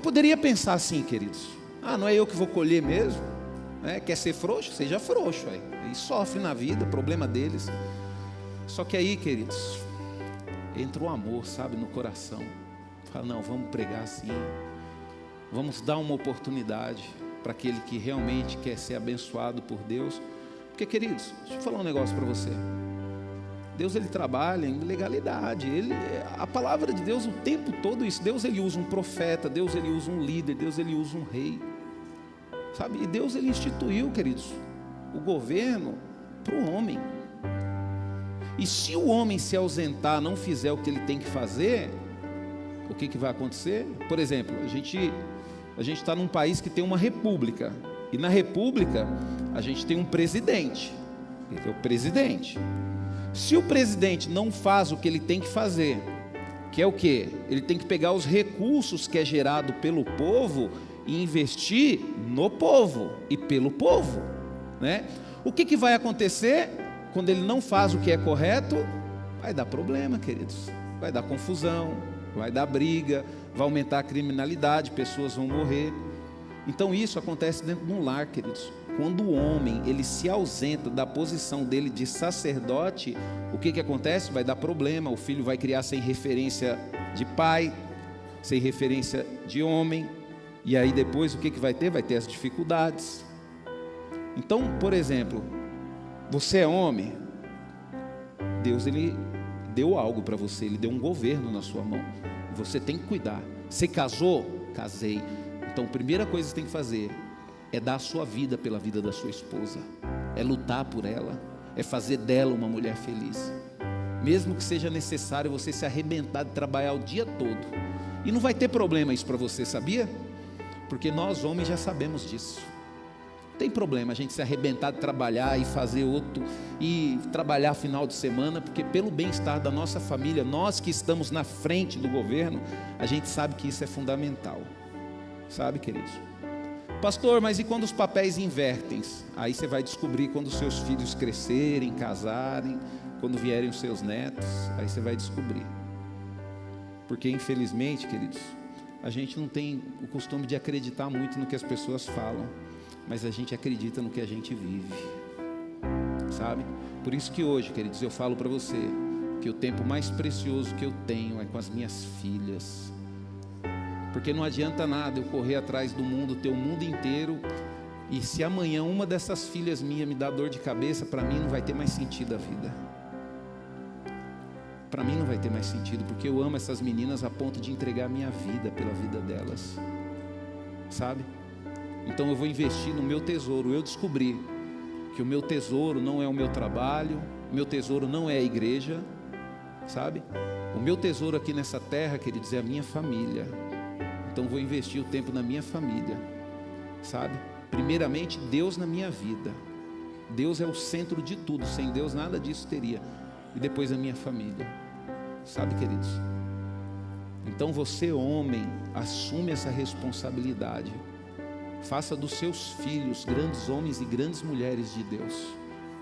poderia pensar assim, queridos: não é eu que vou colher mesmo, né? Quer ser frouxo? Seja frouxo, aí sofre na vida, problema deles. Só que aí, queridos, entra o amor, sabe, no coração. Fala: não, vamos pregar assim, vamos dar uma oportunidade para aquele que realmente quer ser abençoado por Deus. Porque, queridos, deixa eu falar um negócio para você. Deus, ele trabalha em legalidade. A palavra de Deus o tempo todo isso. Deus, ele usa um profeta, Deus, ele usa um líder, Deus, ele usa um rei, sabe? E Deus, ele instituiu, queridos, o governo para o homem. E se o homem se ausentar, não fizer o que ele tem que fazer, o que vai acontecer? Por exemplo, a gente está num país que tem uma república, e na república a gente tem um presidente. Ele é o presidente. Se o presidente não faz o que ele tem que fazer, que é o quê? Ele tem que pegar os recursos que é gerado pelo povo e investir no povo e pelo povo, né? O que vai acontecer quando ele não faz o que é correto? Vai dar problema, queridos. Vai dar confusão, vai dar briga, vai aumentar a criminalidade, pessoas vão morrer. Então isso acontece dentro de um lar, queridos. Quando o homem, ele se ausenta da posição dele de sacerdote, o que acontece? Vai dar problema. O filho vai criar sem referência de pai, sem referência de homem. E aí depois o que vai ter? Vai ter as dificuldades. Então, por exemplo, você é homem, Deus, ele deu algo para você, ele deu um governo na sua mão. Você tem que cuidar. Você casou? Casei. Então, a primeira coisa que você tem que fazer é dar a sua vida pela vida da sua esposa, é lutar por ela, é fazer dela uma mulher feliz, mesmo que seja necessário você se arrebentar de trabalhar o dia todo. E não vai ter problema isso para você, sabia? Porque nós homens já sabemos disso. Não tem problema a gente se arrebentar de trabalhar e fazer outro, e trabalhar final de semana, porque pelo bem-estar da nossa família, nós que estamos na frente do governo, a gente sabe que isso é fundamental. Sabe, queridos? Pastor, mas e quando os papéis invertem? Aí você vai descobrir quando os seus filhos crescerem, casarem, quando vierem os seus netos, aí você vai descobrir. Porque infelizmente, queridos, a gente não tem o costume de acreditar muito no que as pessoas falam, mas a gente acredita no que a gente vive, sabe? Por isso que hoje, queridos, eu falo para você que o tempo mais precioso que eu tenho é com as minhas filhas. Porque não adianta nada eu correr atrás do mundo, ter o mundo inteiro, e se amanhã uma dessas filhas minhas me dá dor de cabeça, para mim não vai ter mais sentido a vida. Para mim não vai ter mais sentido, porque eu amo essas meninas a ponto de entregar a minha vida pela vida delas, sabe? Então eu vou investir no meu tesouro. Eu descobri que o meu tesouro não é o meu trabalho, o meu tesouro não é a igreja, sabe? O meu tesouro aqui nessa terra, queridos, é a minha família. Então vou investir o tempo na minha família, sabe? Primeiramente Deus na minha vida. Deus é o centro de tudo. Sem Deus nada disso teria. E depois a minha família, sabe, queridos? Então você, homem, assume essa responsabilidade. Faça dos seus filhos grandes homens e grandes mulheres de Deus.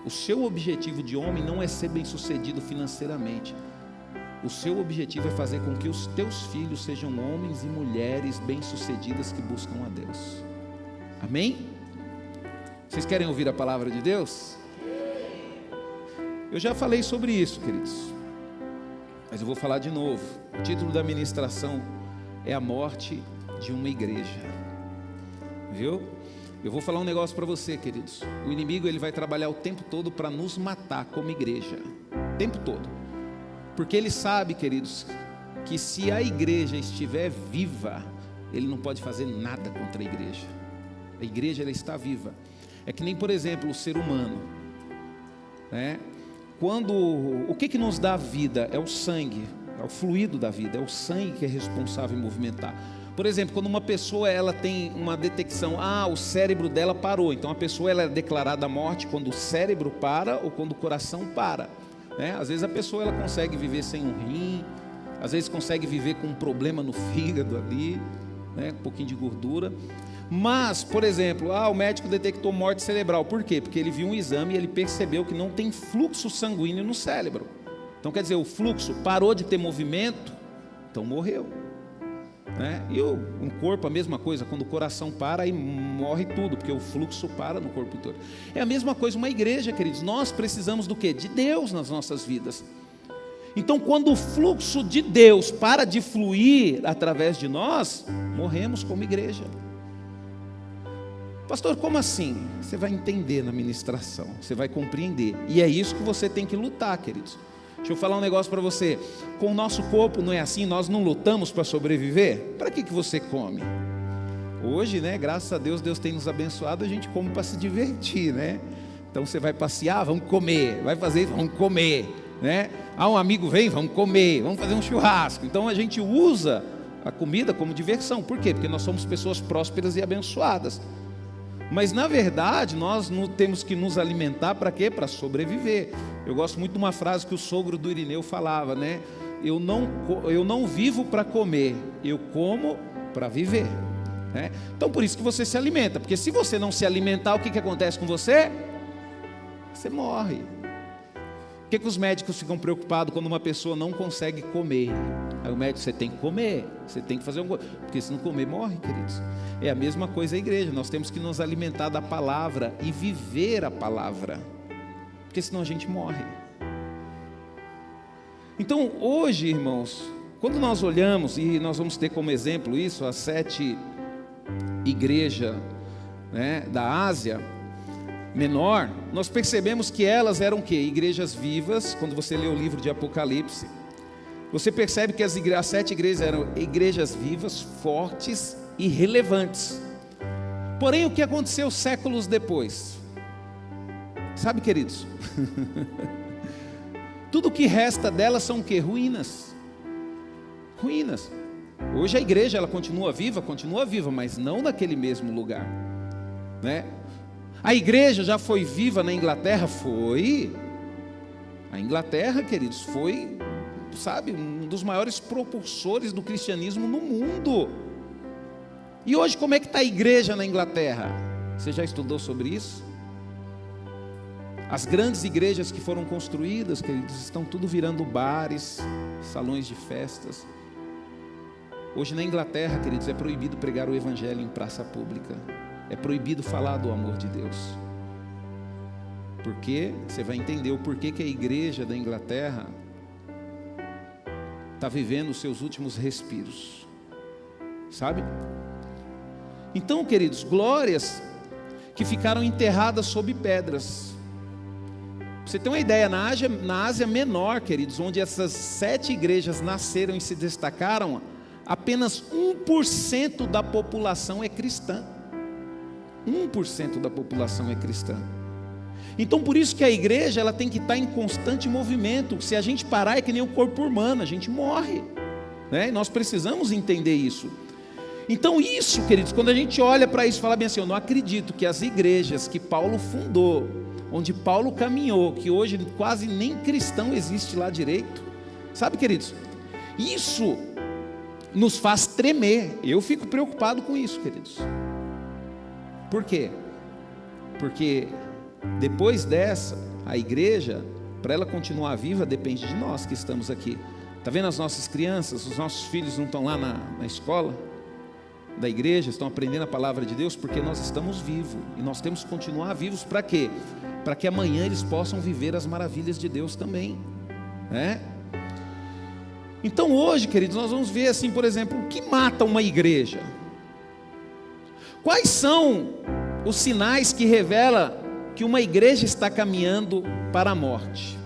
O seu objetivo de homem não é ser bem-sucedido financeiramente. O seu objetivo é fazer com que os teus filhos sejam homens e mulheres bem-sucedidas que buscam a Deus. Amém? Vocês querem ouvir a palavra de Deus? Eu já falei sobre isso, queridos, mas eu vou falar de novo. O título da ministração é a morte de uma igreja. Viu? Eu vou falar um negócio para você, queridos. O inimigo, ele vai trabalhar o tempo todo para nos matar como igreja. O tempo todo. Porque ele sabe, queridos, que se a igreja estiver viva, ele não pode fazer nada contra a igreja. A igreja, ela está viva. É que nem, por exemplo, o ser humano, né? O que nos dá vida? É o sangue, é o fluido da vida, é o sangue que é responsável em movimentar. Por exemplo, quando uma pessoa, ela tem uma detecção, o cérebro dela parou. Então a pessoa, ela é declarada à morte quando o cérebro para ou quando o coração para, né? Às vezes a pessoa, ela consegue viver sem um rim, às vezes consegue viver com um problema no fígado ali, né? Um pouquinho de gordura. Mas, por exemplo, o médico detectou morte cerebral. Por quê? Porque ele viu um exame e ele percebeu que não tem fluxo sanguíneo no cérebro. Então quer dizer, o fluxo parou de ter movimento, então morreu. né? E um corpo, a mesma coisa, quando o coração para, aí morre tudo, porque o fluxo para no corpo todo. É a mesma coisa uma igreja, queridos. Nós precisamos do quê? De Deus nas nossas vidas. Então, quando o fluxo de Deus para de fluir através de nós, morremos como igreja. Pastor, como assim? Você vai entender na ministração, você vai compreender. E é isso que você tem que lutar, queridos. Deixa eu falar um negócio para você. Com o nosso corpo não é assim, nós não lutamos para sobreviver? Para que você come? Hoje, né, graças a Deus, Deus tem nos abençoado, a gente come para se divertir, né? Então você vai passear, vamos comer. Vai fazer isso, vamos comer, né? Um amigo vem, vamos comer, vamos fazer um churrasco. Então a gente usa a comida como diversão. Por quê? Porque nós somos pessoas prósperas e abençoadas. Mas na verdade nós não temos que nos alimentar para quê? Para sobreviver. Eu gosto muito de uma frase que o sogro do Irineu falava, né? Eu não vivo para comer, eu como para viver, né? Então por isso que você se alimenta, porque se você não se alimentar, o que acontece com você? Você morre. Por que os médicos ficam preocupados quando uma pessoa não consegue comer? Aí o médico, você tem que comer, você tem que fazer alguma coisa, porque se não comer, morre, queridos. É a mesma coisa a igreja, nós temos que nos alimentar da palavra e viver a palavra, porque senão a gente morre. Então hoje, irmãos, quando nós olhamos, e nós vamos ter como exemplo isso, as 7 igrejas, né, da Ásia Menor, nós percebemos que elas eram o quê? Igrejas vivas. Quando você lê o livro de Apocalipse, você percebe que as 7 igrejas eram igrejas vivas, fortes e relevantes. Porém, o que aconteceu séculos depois? Sabe, queridos? Tudo que resta delas são o quê? Ruínas. Ruínas. Hoje a igreja ela continua viva, mas não naquele mesmo lugar, né? A igreja já foi viva na Inglaterra? Foi. A Inglaterra, queridos, foi, sabe, um dos maiores propulsores do cristianismo no mundo. E hoje como é que está a igreja na Inglaterra? Você já estudou sobre isso? As grandes igrejas que foram construídas, queridos, estão tudo virando bares, salões de festas. Hoje na Inglaterra, queridos, é proibido pregar o evangelho em praça pública. É proibido falar do amor de Deus. Porque você vai entender o porquê que a igreja da Inglaterra está vivendo os seus últimos respiros. Sabe? Então, queridos, glórias que ficaram enterradas sob pedras. Você tem uma ideia, na Ásia Menor, queridos, onde essas 7 igrejas nasceram e se destacaram, apenas 1% da população é cristã. 1% da população é cristã. Então por isso que a igreja ela tem que estar em constante movimento. Se a gente parar é que nem o corpo humano, a gente morre, né? E nós precisamos entender isso. Então isso, queridos, quando a gente olha para isso, fala bem assim, eu não acredito que as igrejas que Paulo fundou, onde Paulo caminhou, que hoje quase nem cristão existe lá direito. Sabe, queridos, isso nos faz tremer. Eu fico preocupado com isso, queridos. Por quê? Porque depois dessa, a igreja, para ela continuar viva, depende de nós que estamos aqui. Está vendo as nossas crianças, os nossos filhos não estão lá na escola da igreja, estão aprendendo a palavra de Deus, porque nós estamos vivos, e nós temos que continuar vivos para quê? Para que amanhã eles possam viver as maravilhas de Deus também, né? Então hoje, queridos, nós vamos ver assim, por exemplo, o que mata uma igreja? Quais são os sinais que revelam que uma igreja está caminhando para a morte?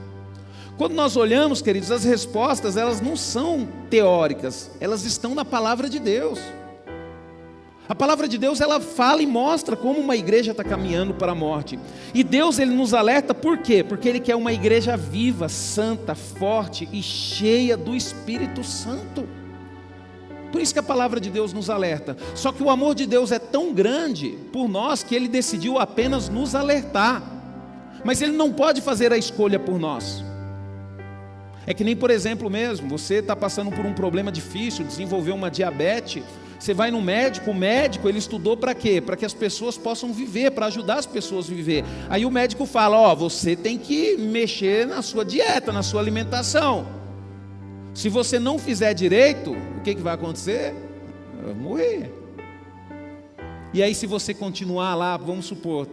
Quando nós olhamos, queridos, as respostas, elas não são teóricas, elas estão na palavra de Deus. A palavra de Deus, ela fala e mostra como uma igreja está caminhando para a morte. E Deus, Ele nos alerta, por quê? Porque Ele quer uma igreja viva, santa, forte e cheia do Espírito Santo. Por isso que a palavra de Deus nos alerta. Só que o amor de Deus é tão grande por nós que Ele decidiu apenas nos alertar. Mas Ele não pode fazer a escolha por nós. É que nem, por exemplo mesmo, você está passando por um problema difícil, desenvolveu uma diabetes, você vai no médico, o médico ele estudou para quê? Para que as pessoas possam viver, para ajudar as pessoas a viver. Aí o médico fala, você tem que mexer na sua dieta, na sua alimentação. Se você não fizer direito, o que vai acontecer? vai morrer. E aí se você continuar lá, vamos supor,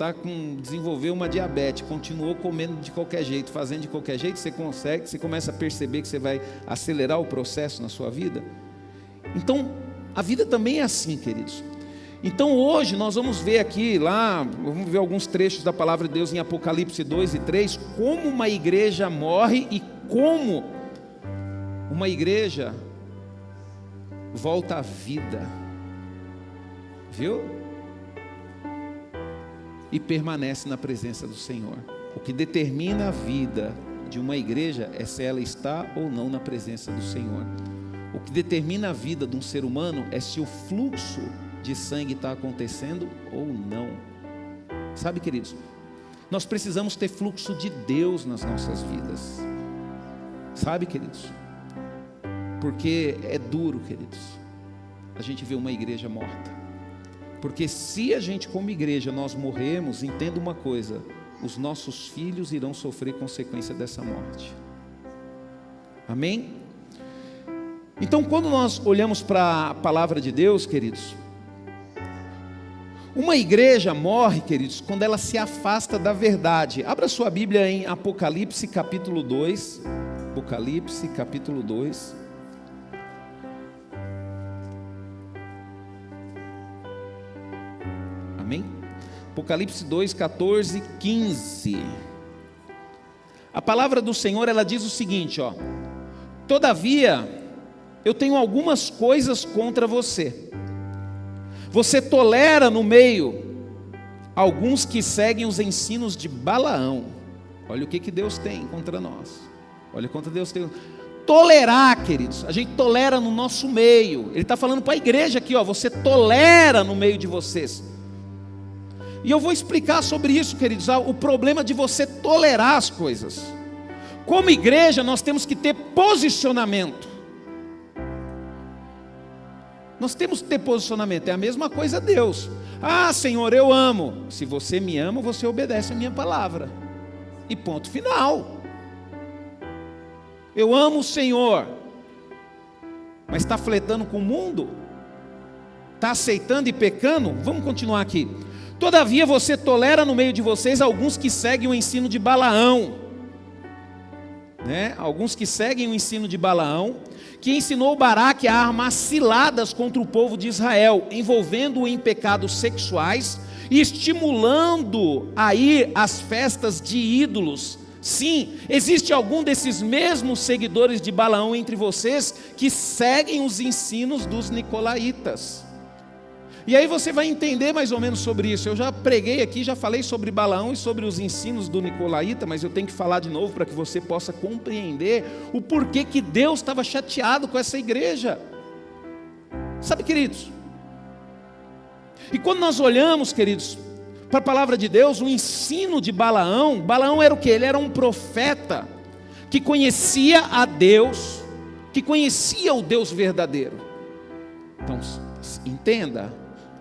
desenvolveu uma diabetes, continuou comendo de qualquer jeito, fazendo de qualquer jeito, você começa a perceber que você vai acelerar o processo na sua vida. Então, a vida também é assim, queridos. Então hoje nós vamos ver vamos ver alguns trechos da palavra de Deus em Apocalipse 2 e 3, como uma igreja morre e como uma igreja volta à vida, viu? E permanece na presença do Senhor. O que determina a vida de uma igreja é se ela está ou não na presença do Senhor. O que determina a vida de um ser humano é se o fluxo de sangue está acontecendo ou não. Sabe, queridos, nós precisamos ter fluxo de Deus nas nossas vidas. Sabe, queridos, porque é duro, queridos, a gente vê uma igreja morta. Porque se a gente como igreja nós morrermos, entenda uma coisa, os nossos filhos irão sofrer consequência dessa morte. Amém? Então quando nós olhamos para a palavra de Deus, queridos, uma igreja morre, queridos, quando ela se afasta da verdade. Abra sua Bíblia em Apocalipse capítulo 2. Apocalipse capítulo 2. Amém? Apocalipse 2, 14, 15. A palavra do Senhor, ela diz o seguinte, ó: todavia, eu tenho algumas coisas contra você. Você tolera no meio alguns que seguem os ensinos de Balaão. Olha o que Deus tem contra nós. Olha quanto Deus tem. Tolerar, queridos, a gente tolera no nosso meio. Ele está falando para a igreja aqui, ó, você tolera no meio de vocês. E eu vou explicar sobre isso, queridos, o problema de você tolerar as coisas. Como igreja, nós temos que ter posicionamento. Nós temos que ter posicionamento, é a mesma coisa a Deus. Ah, Senhor, eu amo. Se você me ama, você obedece a minha palavra. E ponto final. Eu amo o Senhor, mas está flertando com o mundo? Está aceitando e pecando? Vamos continuar aqui. Todavia você tolera no meio de vocês alguns que seguem o ensino de Balaão, né? Alguns que seguem o ensino de Balaão, que ensinou Baraque a armar ciladas contra o povo de Israel, envolvendo-o em pecados sexuais e estimulando a ir às festas de ídolos. Sim, existe algum desses mesmos seguidores de Balaão entre vocês que seguem os ensinos dos nicolaítas. E aí você vai entender mais ou menos sobre isso. Eu já preguei aqui, já falei sobre Balaão e sobre os ensinos do nicolaíta, mas eu tenho que falar de novo para que você possa compreender o porquê que Deus estava chateado com essa igreja. Sabe, queridos? E quando nós olhamos, queridos, para a palavra de Deus, o ensino de Balaão, Balaão era o quê? Ele era um profeta que conhecia a Deus, que conhecia o Deus verdadeiro. Então, entenda,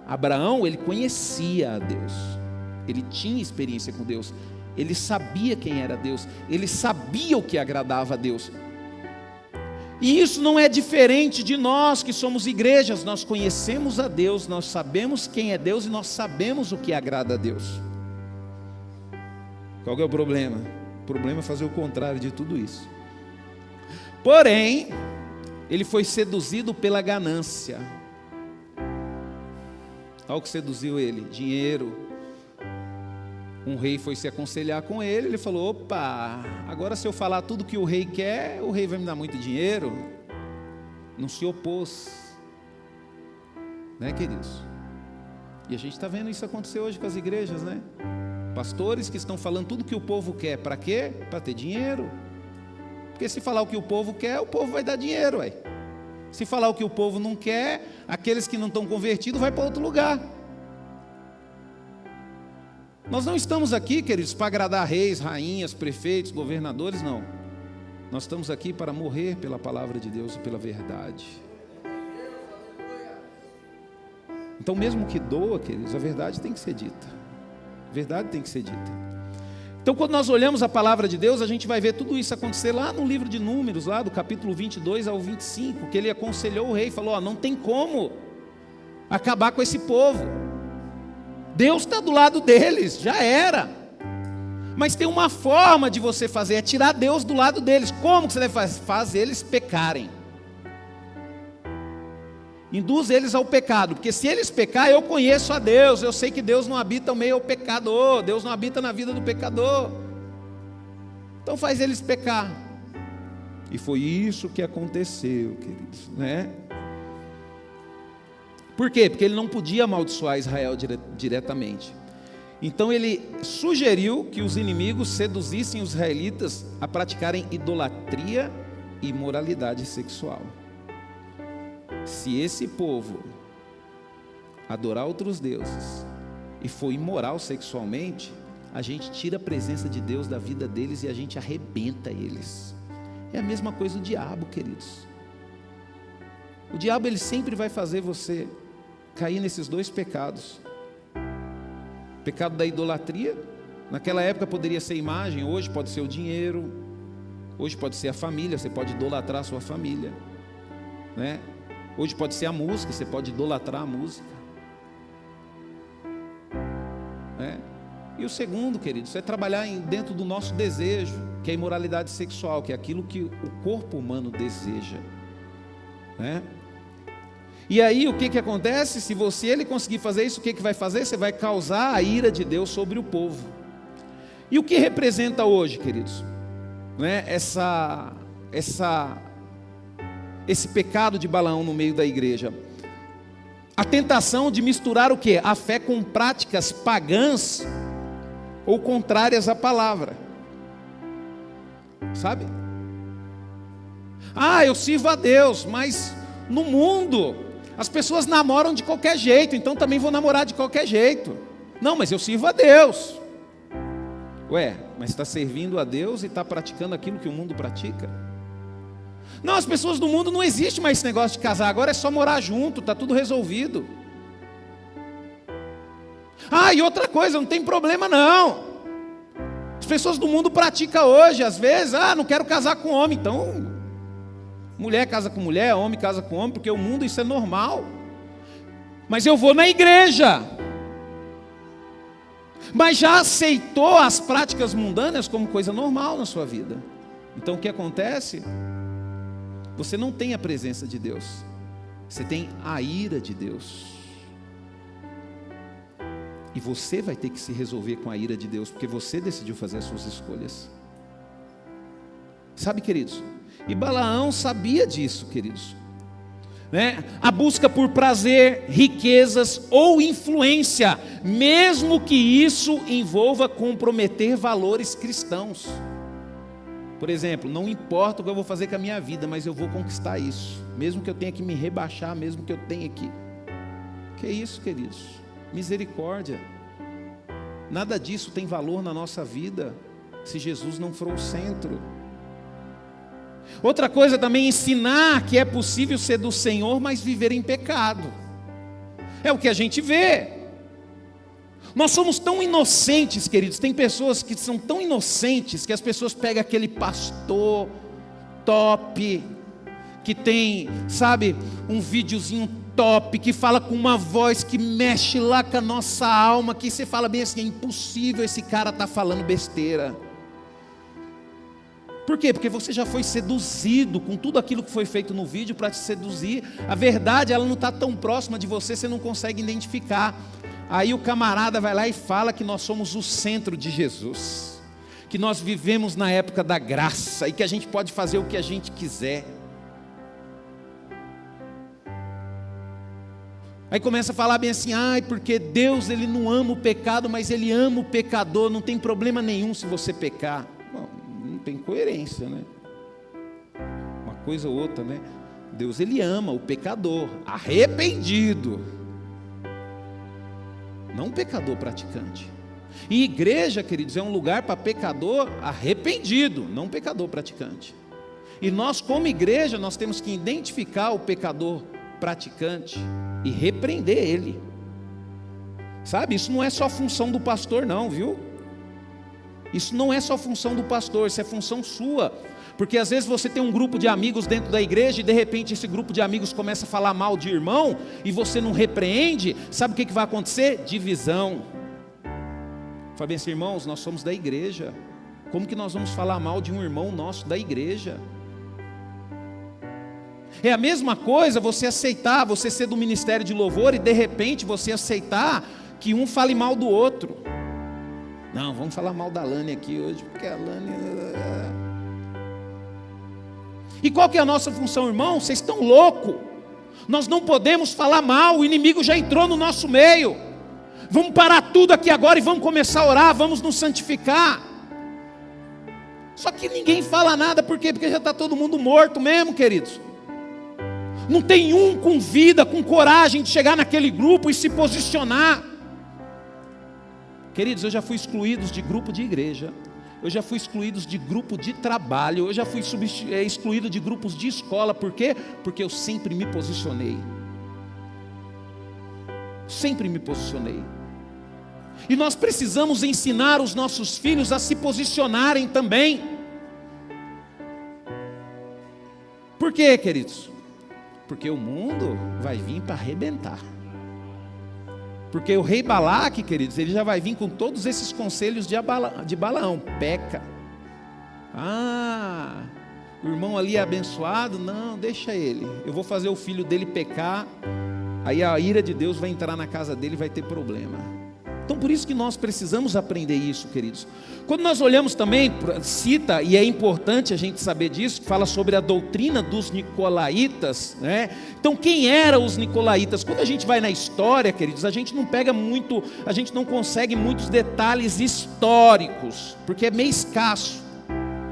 Abraão, ele conhecia a Deus, ele tinha experiência com Deus, ele sabia quem era Deus, ele sabia o que agradava a Deus. E isso não é diferente de nós que somos igrejas. Nós conhecemos a Deus, nós sabemos quem é Deus e nós sabemos o que agrada a Deus. Qual é o problema? O problema é fazer o contrário de tudo isso. Porém, ele foi seduzido pela ganância. Olha o que seduziu ele: dinheiro. Um rei foi se aconselhar com ele, ele falou: opa, agora se eu falar tudo que o rei quer, o rei vai me dar muito dinheiro. Não se opôs, né, queridos? E a gente está vendo isso acontecer hoje com as igrejas, né? Pastores que estão falando tudo que o povo quer, para quê? Para ter dinheiro. Porque se falar o que o povo quer, o povo vai dar dinheiro, ué. Se falar o que o povo não quer, aqueles que não estão convertidos vai para outro lugar. Nós não estamos aqui, queridos, para agradar reis, rainhas, prefeitos, governadores, não. Nós estamos aqui para morrer pela palavra de Deus e pela verdade. Então, mesmo que doa, queridos, a verdade tem que ser dita. A verdade tem que ser dita. Então, quando nós olhamos a palavra de Deus, a gente vai ver tudo isso acontecer lá no livro de Números, lá do capítulo 22 ao 25, que ele aconselhou o rei, falou: ó, não tem como acabar com esse povo. Deus está do lado deles, já era. Mas tem uma forma de você fazer, é tirar Deus do lado deles. Como que você deve fazer? Faz eles pecarem. Induz eles ao pecado, porque se eles pecarem, eu conheço a Deus, eu sei que Deus não habita no meio ao pecador, Deus não habita na vida do pecador. Então faz eles pecar. E foi isso que aconteceu, queridos, né? Por quê? Porque ele não podia amaldiçoar Israel diretamente. Então ele sugeriu que os inimigos seduzissem os israelitas a praticarem idolatria e imoralidade sexual. Se esse povo adorar outros deuses e for imoral sexualmente, a gente tira a presença de Deus da vida deles e a gente arrebenta eles. É a mesma coisa do diabo, queridos. O diabo, ele sempre vai fazer você cair nesses dois pecados. O pecado da idolatria, naquela época poderia ser imagem, hoje pode ser o dinheiro, hoje pode ser a família, você pode idolatrar a sua família, né? Hoje pode ser a música, você pode idolatrar a música, né? E o segundo, queridos, é trabalhar dentro do nosso desejo, que é a imoralidade sexual, que é aquilo que o corpo humano deseja, né? E aí o que acontece? Se ele conseguir fazer isso, o que vai fazer? Você vai causar a ira de Deus sobre o povo. E o que representa hoje, queridos, né? Esse pecado de Balaão no meio da igreja, a tentação de misturar o quê? A fé com práticas pagãs ou contrárias à palavra, sabe? Eu sirvo a Deus, mas no mundo as pessoas namoram de qualquer jeito, então também vou namorar de qualquer jeito. Não, mas eu sirvo a Deus. Ué, mas está servindo a Deus e está praticando aquilo que o mundo pratica? Não, as pessoas do mundo não existe mais esse negócio de casar, agora é só morar junto, está tudo resolvido. E outra coisa, não tem problema não. As pessoas do mundo praticam hoje, às vezes, não quero casar com homem, então mulher casa com mulher, homem casa com homem, porque o mundo isso é normal. Mas eu vou na igreja. Mas já aceitou as práticas mundanas como coisa normal na sua vida. Então o que acontece? Você não tem a presença de Deus, você tem a ira de Deus. E você vai ter que se resolver com a ira de Deus, porque você decidiu fazer as suas escolhas. Sabe, queridos? E Balaão sabia disso, queridos, né? A busca por prazer, riquezas ou influência, mesmo que isso envolva comprometer valores cristãos. Por exemplo, não importa o que eu vou fazer com a minha vida, mas eu vou conquistar isso, mesmo que eu tenha que me rebaixar, mesmo que eu tenha que... Que é isso, queridos? Misericórdia. Nada disso tem valor na nossa vida se Jesus não for o centro. Outra coisa também, ensinar que é possível ser do Senhor, mas viver em pecado. É o que a gente vê. Nós somos tão inocentes, queridos. Tem pessoas que são tão inocentes que as pessoas pegam aquele pastor top, que tem, sabe, um videozinho top, que fala com uma voz que mexe lá com a nossa alma, que você fala bem assim, é impossível esse cara estar falando besteira. Por quê? Porque você já foi seduzido com tudo aquilo que foi feito no vídeo para te seduzir. A verdade, ela não está tão próxima de você, você não consegue identificar. Aí o camarada vai lá e fala que nós somos o centro de Jesus, que nós vivemos na época da graça e que a gente pode fazer o que a gente quiser. Aí começa a falar bem assim, porque Deus ele não ama o pecado, mas Ele ama o pecador, não tem problema nenhum se você pecar. Bom, não tem coerência, né? Uma coisa ou outra, né? Deus ele ama o pecador arrependido, não um pecador praticante. E igreja, queridos, é um lugar para pecador arrependido, não um pecador praticante. E nós como igreja, nós temos que identificar o pecador praticante e repreender ele. Sabe, isso não é só função do pastor não, viu? Isso não é só função do pastor, isso é função sua. Porque às vezes você tem um grupo de amigos dentro da igreja e de repente esse grupo de amigos começa a falar mal de irmão e você não repreende, sabe o que vai acontecer? Divisão. Fala bem assim, irmãos, nós somos da igreja. Como que nós vamos falar mal de um irmão nosso da igreja? É a mesma coisa você aceitar, você ser do ministério de louvor e de repente você aceitar que um fale mal do outro. Não, vamos falar mal da Lani aqui hoje, porque a Lani... E qual que é a nossa função, irmão? Vocês estão loucos. Nós não podemos falar mal, o inimigo já entrou no nosso meio. Vamos parar tudo aqui agora e vamos começar a orar, vamos nos santificar. Só que ninguém fala nada, por quê? Porque já está todo mundo morto mesmo, queridos. Não tem um com vida, com coragem de chegar naquele grupo e se posicionar. Queridos, eu já fui excluído de grupo de igreja, eu já fui excluído de grupo de trabalho, eu já fui excluído de grupos de escola. Por quê? Porque eu sempre me posicionei. Sempre me posicionei. E nós precisamos ensinar os nossos filhos a se posicionarem também. Por quê, queridos? Porque o mundo vai vir para arrebentar. Porque o rei Balaque, queridos, ele já vai vir com todos esses conselhos de Balaão. Peca. O irmão ali é abençoado. Não, deixa ele. Eu vou fazer o filho dele pecar. Aí a ira de Deus vai entrar na casa dele e vai ter problema. Então por isso que nós precisamos aprender isso, queridos. Quando nós olhamos também, cita, e é importante a gente saber disso, que fala sobre a doutrina dos nicolaítas, né? Então quem eram os nicolaítas? Quando a gente vai na história, queridos, a gente não pega muito, a gente não consegue muitos detalhes históricos, porque é meio escasso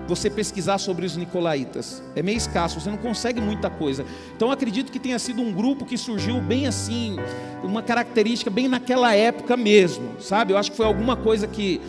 você pesquisar sobre os nicolaítas. É meio escasso, você não consegue muita coisa. Então acredito que tenha sido um grupo que surgiu bem assim, uma característica bem naquela época mesmo, sabe? Eu acho que foi alguma coisa que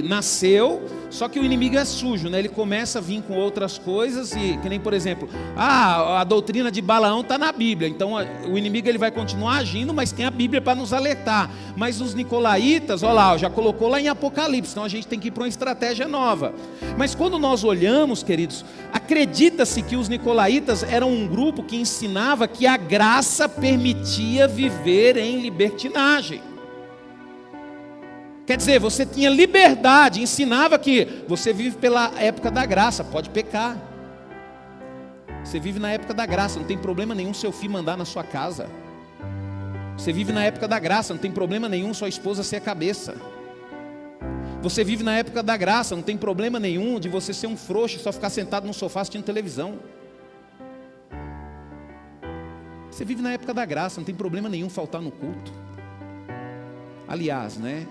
nasceu, só que o inimigo é sujo, né? Ele começa a vir com outras coisas, e que nem, por exemplo, a doutrina de Balaão está na Bíblia, então o inimigo ele vai continuar agindo, mas tem a Bíblia para nos alertar. Mas os nicolaítas, olha lá, já colocou lá em Apocalipse, então a gente tem que ir para uma estratégia nova. Mas quando nós olhamos, queridos, acredita-se que os nicolaítas eram um grupo que ensinava que a graça permitia viver em libertinagem. Quer dizer, você tinha liberdade, ensinava que você vive pela época da graça, pode pecar. Você vive na época da graça, não tem problema nenhum seu filho mandar na sua casa. Você vive na época da graça, não tem problema nenhum sua esposa ser a cabeça. Você vive na época da graça, não tem problema nenhum de você ser um frouxo e só ficar sentado no sofá assistindo televisão. Você vive na época da graça, não tem problema nenhum faltar no culto. Aliás, né?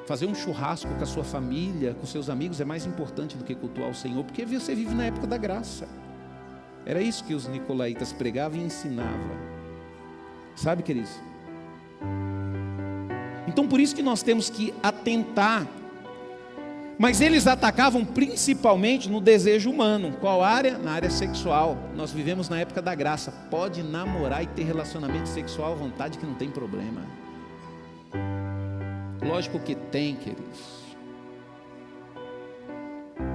Fazer um churrasco com a sua família, com seus amigos, é mais importante do que cultuar o Senhor, porque você vive na época da graça. Era isso que os nicolaítas pregavam e ensinavam. Sabe, queridos? Então por isso que nós temos que atentar. Mas eles atacavam principalmente no desejo humano. Qual área? Na área sexual. Nós vivemos na época da graça. Pode namorar e ter relacionamento sexual à vontade, que não tem problema. Lógico que tem, queridos.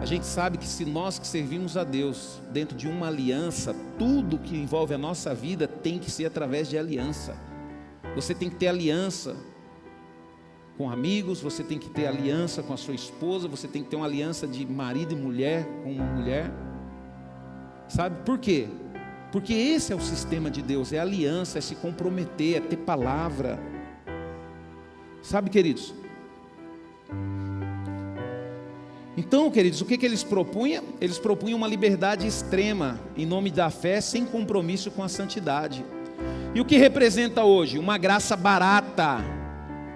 A gente sabe que se nós que servimos a Deus dentro de uma aliança, tudo que envolve a nossa vida tem que ser através de aliança. Você tem que ter aliança com amigos, você tem que ter aliança com a sua esposa, você tem que ter uma aliança de marido e mulher com uma mulher. Sabe por quê? Porque esse é o sistema de Deus, é aliança, é se comprometer, é ter palavra. Sabe, queridos? Então, queridos, o que eles propunham? Eles propunham uma liberdade extrema em nome da fé, sem compromisso com a santidade. E o que representa hoje? Uma graça barata,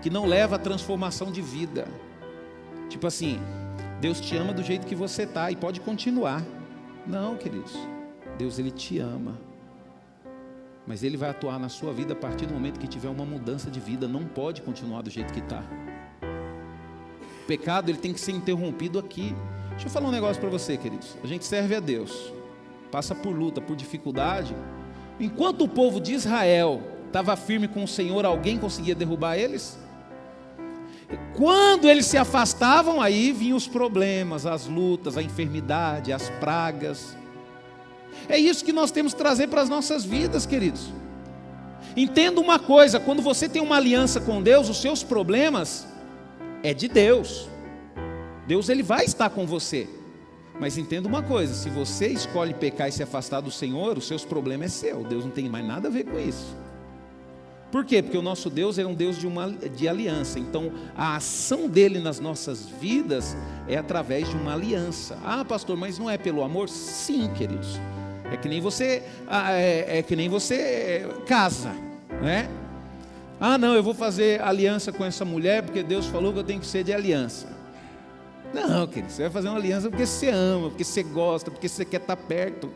que não leva à transformação de vida. Tipo assim, Deus te ama do jeito que você está e pode continuar. Não, queridos, Deus ele te ama. Mas Ele vai atuar na sua vida a partir do momento que tiver uma mudança de vida. Não pode continuar do jeito que está. O pecado ele tem que ser interrompido aqui. Deixa eu falar um negócio para você, queridos. A gente serve a Deus, passa por luta, por dificuldade. Enquanto o povo de Israel estava firme com o Senhor, alguém conseguia derrubar eles? Quando eles se afastavam, aí vinham os problemas, as lutas, a enfermidade, as pragas. É isso que nós temos que trazer para as nossas vidas, queridos. Entenda uma coisa: quando você tem uma aliança com Deus, os seus problemas é de Deus. Deus, ele vai estar com você. Mas entenda uma coisa: se você escolhe pecar e se afastar do Senhor, os seus problemas é seu. Deus não tem mais nada a ver com isso. Por quê? Porque o nosso Deus é um Deus de aliança. Então a ação dele nas nossas vidas é através de uma aliança. Ah, pastor, mas não é pelo amor? Sim, queridos. É que nem você casa, né? Ah, não, eu vou fazer aliança com essa mulher porque Deus falou que eu tenho que ser de aliança. Não, querido, você vai fazer uma aliança porque você ama, porque você gosta, porque você quer estar perto.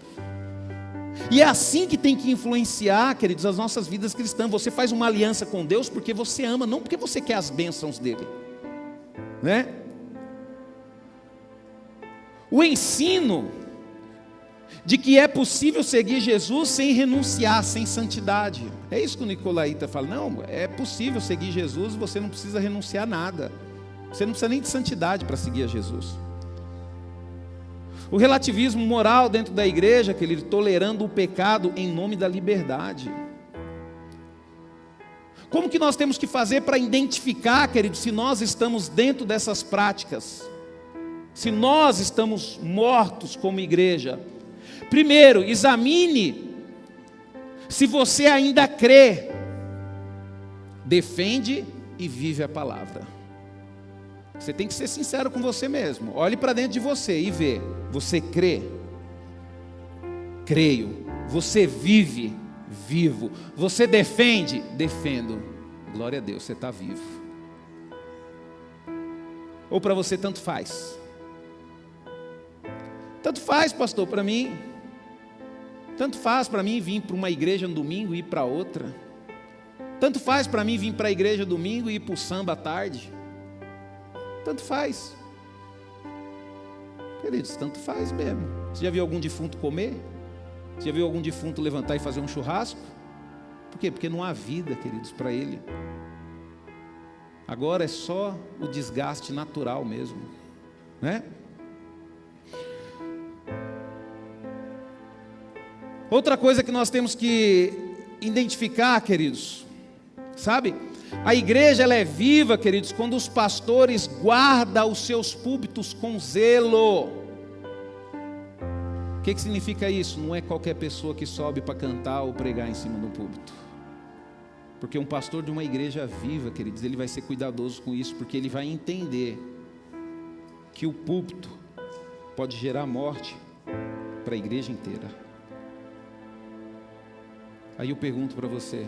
E é assim que tem que influenciar, queridos, as nossas vidas cristãs. Você faz uma aliança com Deus porque você ama, não porque você quer as bênçãos dele, né? O ensino de que é possível seguir Jesus sem renunciar, sem santidade. É isso que o Nicolaíta fala. Não, é possível seguir Jesus, você não precisa renunciar a nada. Você não precisa nem de santidade para seguir a Jesus. O relativismo moral dentro da igreja, que ele tolerando o pecado em nome da liberdade. Como que nós temos que fazer para identificar, queridos, se nós estamos dentro dessas práticas? Se nós estamos mortos como igreja? Primeiro, examine se você ainda crê, defende e vive a palavra. Você tem que ser sincero com você mesmo. Olhe para dentro de você e vê. Você crê? Creio. Você vive? Vivo. Você defende? Defendo. Glória a Deus, você está vivo. Ou para você tanto faz? Tanto faz, pastor, para mim. Tanto faz para mim vir para uma igreja no domingo e ir para outra. Tanto faz para mim vir para a igreja domingo e ir para o samba à tarde. Tanto faz. Queridos, tanto faz mesmo. Você já viu algum defunto comer? Você já viu algum defunto levantar e fazer um churrasco? Por quê? Porque não há vida, queridos, para ele. Agora é só o desgaste natural mesmo, né? Outra coisa que nós temos que identificar, queridos, sabe? A igreja, ela é viva, queridos, quando os pastores guardam os seus púlpitos com zelo. O que significa isso? Não é qualquer pessoa que sobe para cantar ou pregar em cima do púlpito. Porque um pastor de uma igreja viva, queridos, ele vai ser cuidadoso com isso, porque ele vai entender que o púlpito pode gerar morte para a igreja inteira. Aí eu pergunto para você: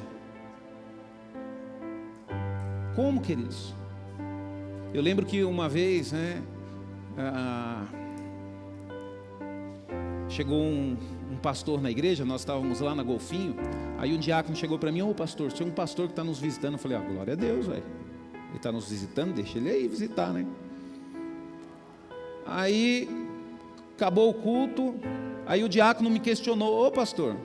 como, queridos? Eu lembro que uma vez, né, chegou um pastor na igreja, nós estávamos lá na Golfinho, aí um diácono chegou para mim: ô pastor, você é um pastor que está nos visitando. Eu falei: glória a Deus, velho, ele está nos visitando, deixa ele aí visitar, né? Aí, acabou o culto, aí o diácono me questionou: ô pastor,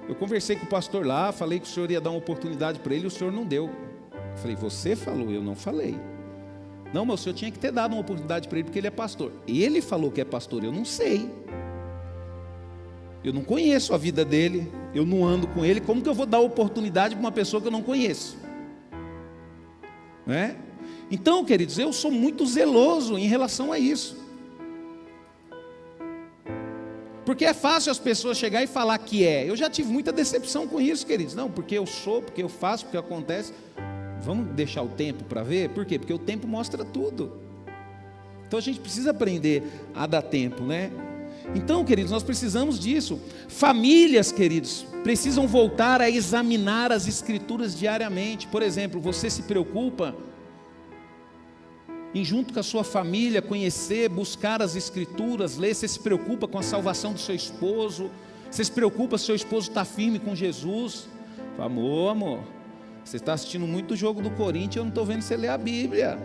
eu conversei com o pastor lá, falei que o senhor ia dar uma oportunidade para ele, e o senhor não deu. Eu falei: você falou, eu não falei. Não, mas o senhor tinha que ter dado uma oportunidade para ele, porque ele é pastor. Ele falou que é pastor, eu não sei. Eu não conheço a vida dele, eu não ando com ele. Como que eu vou dar oportunidade para uma pessoa que eu não conheço? Não é? Então, queridos, eu sou muito zeloso em relação a isso. Porque é fácil as pessoas chegar e falar que é. Eu já tive muita decepção com isso, queridos. Não, porque eu sou, porque eu faço, porque acontece. Vamos deixar o tempo para ver? Por quê? Porque o tempo mostra tudo. Então a gente precisa aprender a dar tempo, né? Então, queridos, nós precisamos disso. Famílias, queridos, precisam voltar a examinar as escrituras diariamente. Por exemplo, você se preocupa em, junto com a sua família, conhecer, buscar as escrituras, ler? Você se preocupa com a salvação do seu esposo? Você se preocupa se seu esposo está firme com Jesus? Amor, você está assistindo muito o jogo do Corinthians, eu não estou vendo você ler a Bíblia.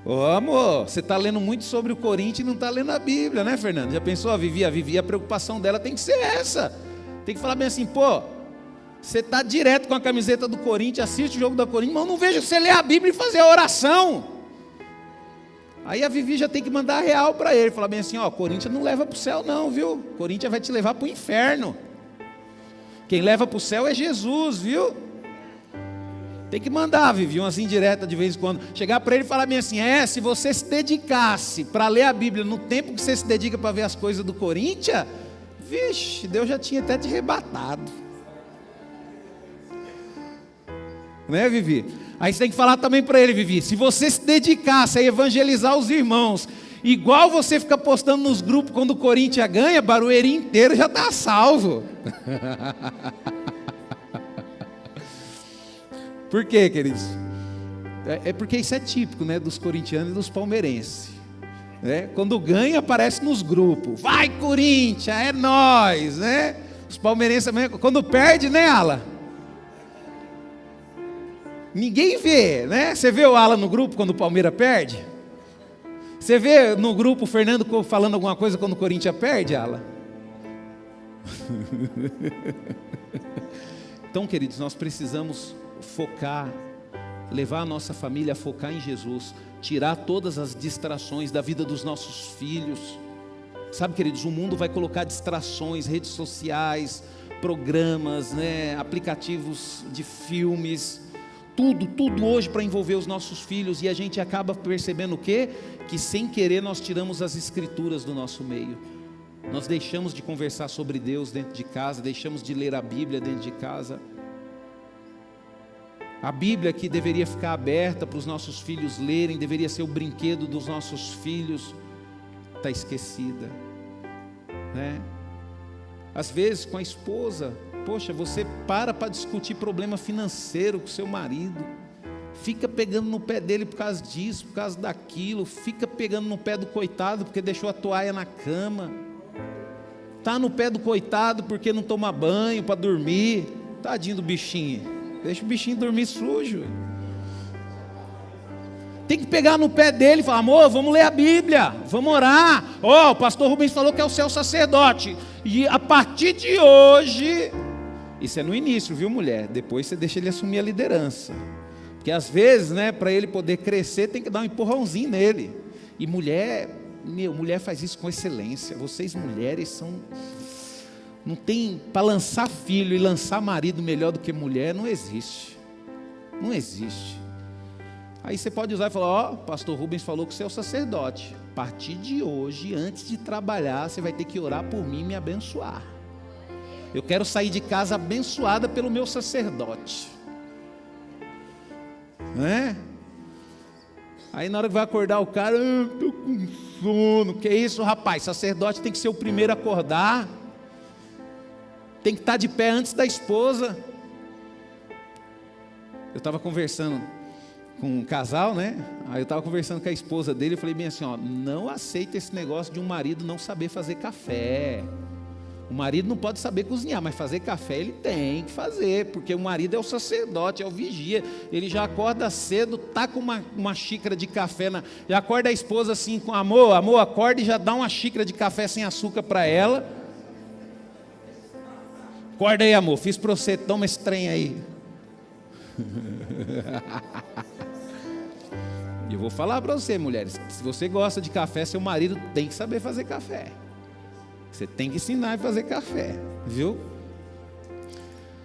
Ô amor, você está lendo muito sobre o Corinthians e não está lendo a Bíblia, né, Fernando? Já pensou? A Vivi, a preocupação dela tem que ser essa. Tem que falar bem assim: pô, Você está direto com a camiseta do Corinthians, assiste o jogo da Corinthians, mas eu não vejo você ler a Bíblia e fazer a oração. Aí a Vivi já tem que mandar real para ele, falar bem assim, ó, Corinthians não leva para o céu não, viu? Corinthians vai te levar para o inferno. Quem leva para o céu é Jesus, viu? Tem que mandar, Vivi, umas indiretas de vez em quando. Chegar para ele e falar bem assim, se você se dedicasse para ler a Bíblia no tempo que você se dedica para ver as coisas do Corinthians, vixe, Deus já tinha até te arrebatado. Né, Vivi? Aí você tem que falar também para ele, Vivi, se você se dedicasse a evangelizar os irmãos, igual você fica postando nos grupos quando o Corinthians ganha, Barueri inteiro já está salvo. Por quê, queridos? É porque isso é típico, né, dos corintianos e dos palmeirenses. Né? Quando ganha, aparece nos grupos. Vai, Corinthians, é nós, né? Os palmeirenses também. Quando perde, né, Ala? Ninguém vê, né? Você vê o Ala no grupo quando o Palmeiras perde? Você vê no grupo o Fernando falando alguma coisa quando o Corinthians perde, Ala? Então, queridos, nós precisamos focar, levar a nossa família a focar em Jesus, tirar todas as distrações da vida dos nossos filhos. Sabe, queridos, o mundo vai colocar distrações, redes sociais, programas, né, aplicativos de filmes, tudo hoje para envolver os nossos filhos, e a gente acaba percebendo o quê? Que sem querer nós tiramos as escrituras do nosso meio. Nós deixamos de conversar sobre Deus dentro de casa, deixamos de ler a Bíblia dentro de casa. A Bíblia que deveria ficar aberta para os nossos filhos lerem, deveria ser o brinquedo dos nossos filhos, está esquecida, né? Às vezes com a esposa, poxa, você para discutir problema financeiro com seu marido, fica pegando no pé dele por causa disso, por causa daquilo, fica pegando no pé do coitado porque deixou a toalha na cama, está no pé do coitado porque não toma banho para dormir, tadinho do bichinho. Deixa o bichinho dormir sujo. Tem que pegar no pé dele e falar, amor, vamos ler a Bíblia, vamos orar. O pastor Rubens falou que é o seu sacerdote. E a partir de hoje, isso é no início, viu, mulher? Depois você deixa ele assumir a liderança. Porque às vezes, né, para ele poder crescer, tem que dar um empurrãozinho nele. E mulher faz isso com excelência. Vocês mulheres são... Não tem, para lançar filho e lançar marido melhor do que mulher, não existe. Não existe. Aí você pode usar e falar, pastor Rubens falou que você é o sacerdote. A partir de hoje, antes de trabalhar, você vai ter que orar por mim e me abençoar. Eu quero sair de casa abençoada pelo meu sacerdote. Né? Aí na hora que vai acordar o cara, estou com sono. Que isso, rapaz? Sacerdote tem que ser o primeiro a acordar. Tem que estar de pé antes da esposa. Eu estava conversando com um casal, né? Aí eu estava conversando com a esposa dele. Eu falei bem assim, não aceita esse negócio de um marido não saber fazer café. O marido não pode saber cozinhar, mas fazer café ele tem que fazer, porque o marido é o sacerdote, é o vigia. Ele já acorda cedo, tá com uma xícara de café, já acorda a esposa assim, com amor, acorda e já dá uma xícara de café sem açúcar para ela. Acorda aí, amor, fiz para você, toma esse trem aí. E eu vou falar para você, mulheres, se você gosta de café, seu marido tem que saber fazer café. Você tem que ensinar a fazer café, viu?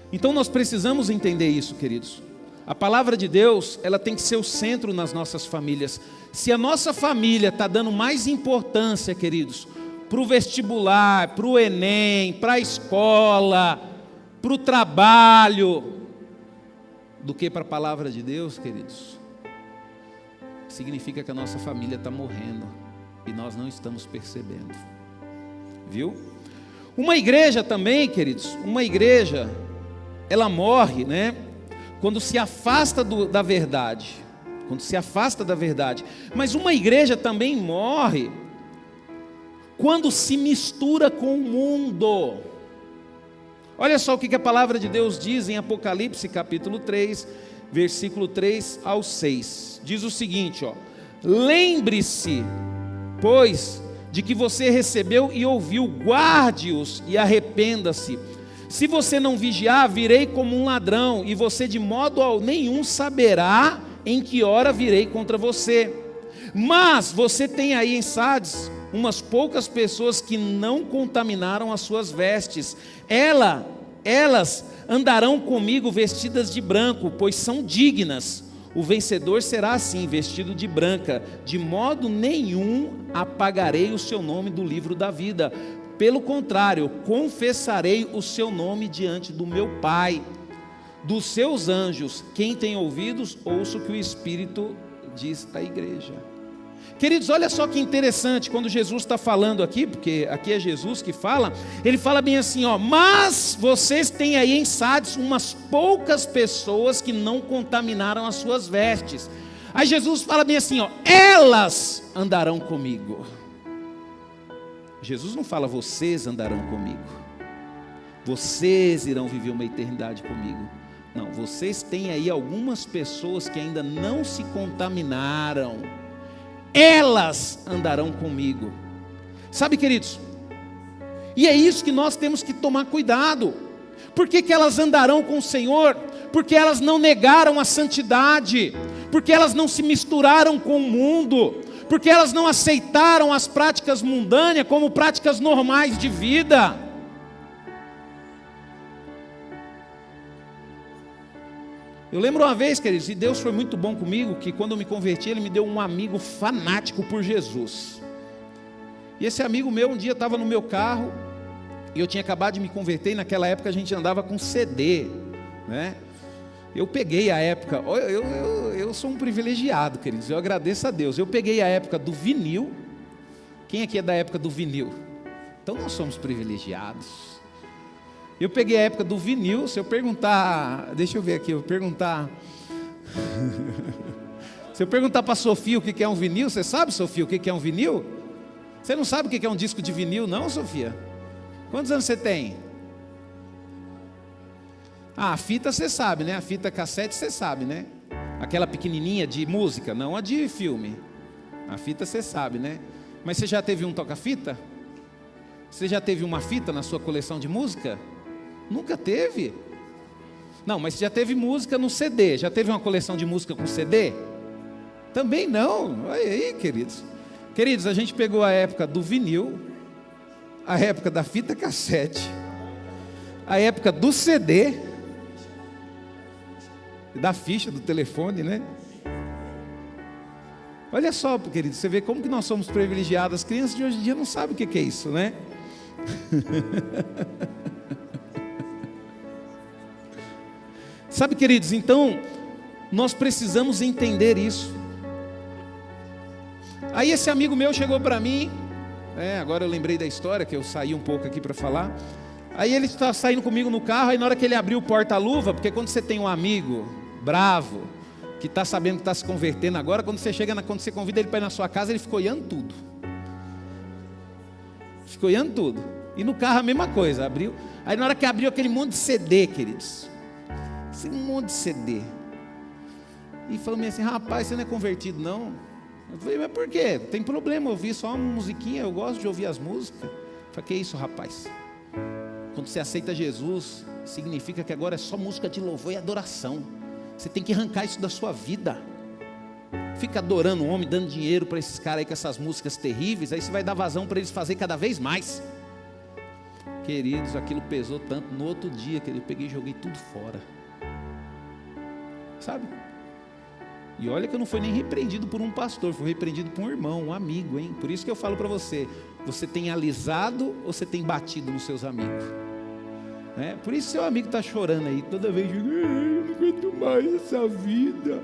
Então nós precisamos entender isso, queridos. A palavra de Deus, ela tem que ser o centro nas nossas famílias. Se a nossa família está dando mais importância, queridos, para o vestibular, para o Enem, para a escola, para o trabalho, do que para a palavra de Deus, queridos, significa que a nossa família está morrendo e nós não estamos percebendo, viu? Uma igreja também, queridos, uma igreja, ela morre, né, quando se afasta da verdade, mas uma igreja também morre quando se mistura com o mundo. Olha só o que a palavra de Deus diz em Apocalipse capítulo 3, versículo 3 ao 6. Diz o seguinte, lembre-se, pois, de que você recebeu e ouviu, guarde-os e arrependa-se. Se você não vigiar, virei como um ladrão, e você de modo nenhum saberá em que hora virei contra você. Mas você tem aí em Sardes umas poucas pessoas que não contaminaram as suas vestes. Elas andarão comigo vestidas de branco, pois são dignas. O vencedor será assim, vestido de branca. De modo nenhum apagarei o seu nome do livro da vida. Pelo contrário, confessarei o seu nome diante do meu Pai. Dos seus anjos, quem tem ouvidos, ouça o que o Espírito diz à igreja. Queridos, olha só que interessante, quando Jesus está falando aqui, porque aqui é Jesus que fala, ele fala bem assim, ó, mas vocês têm aí em Sardes umas poucas pessoas que não contaminaram as suas vestes. Aí Jesus fala bem assim, ó, elas andarão comigo. Jesus não fala, vocês andarão comigo, vocês irão viver uma eternidade comigo. Não, vocês têm aí algumas pessoas que ainda não se contaminaram, elas andarão comigo. Sabe, queridos, e é isso que nós temos que tomar cuidado. Por que que elas andarão com o Senhor? Porque elas não negaram a santidade, porque elas não se misturaram com o mundo, porque elas não aceitaram as práticas mundâneas como práticas normais de vida. Eu lembro uma vez, queridos, e Deus foi muito bom comigo, que quando eu me converti, Ele me deu um amigo fanático por Jesus. E esse amigo meu, um dia estava no meu carro, e eu tinha acabado de me converter, e naquela época a gente andava com CD, né? Eu peguei a época, eu sou um privilegiado, queridos, eu agradeço a Deus. Eu peguei a época do vinil. Quem aqui é da época do vinil? Então nós somos privilegiados. Eu peguei a época do vinil. Se eu perguntar, deixa eu ver aqui, se eu perguntar para a Sofia o que é um vinil, você sabe, Sofia, o que é um vinil? Você não sabe o que é um disco de vinil, não, Sofia? Quantos anos você tem? Ah, a fita você sabe, né? A fita cassete você sabe, né? Aquela pequenininha de música, não a de filme. A fita você sabe, né? Mas você já teve um toca-fita? Você já teve uma fita na sua coleção de música? Nunca teve? Não, mas já teve música no CD. Já teve uma coleção de música com CD? Também não. Olha aí, queridos. Queridos, a gente pegou a época do vinil, a época da fita cassete, a época do CD, da ficha do telefone, né? Olha só, queridos, você vê como que nós somos privilegiados. As crianças de hoje em dia não sabem o que é isso, né? Sabe, queridos, então nós precisamos entender isso. Aí esse amigo meu chegou para mim, agora eu lembrei da história, que eu saí um pouco aqui para falar. Aí ele está saindo comigo no carro, aí na hora que ele abriu o porta-luva, porque quando você tem um amigo bravo, que está sabendo que está se convertendo agora, quando você convida ele para ir na sua casa, ele fica olhando tudo. Ficou olhando tudo. E no carro a mesma coisa, abriu. Aí na hora que abriu aquele monte de CD, queridos, assim, um monte de CD, e falou assim, rapaz, você não é convertido não? Eu falei, mas por quê? Não tem problema, eu ouvi só uma musiquinha, eu gosto de ouvir as músicas. Eu falei, que isso, rapaz? Quando você aceita Jesus, significa que agora é só música de louvor e adoração. Você tem que arrancar isso da sua vida. Fica adorando o homem, dando dinheiro para esses caras aí com essas músicas terríveis, aí você vai dar vazão para eles fazer cada vez mais. Queridos, aquilo pesou tanto. No outro dia, que eu peguei e joguei tudo fora. Sabe? E olha que eu não fui nem repreendido por um pastor, fui repreendido por um irmão, um amigo, hein? Por isso que eu falo para você, você tem alisado ou você tem batido nos seus amigos? Por isso seu amigo está chorando aí, toda vez, eu não aguento mais essa vida.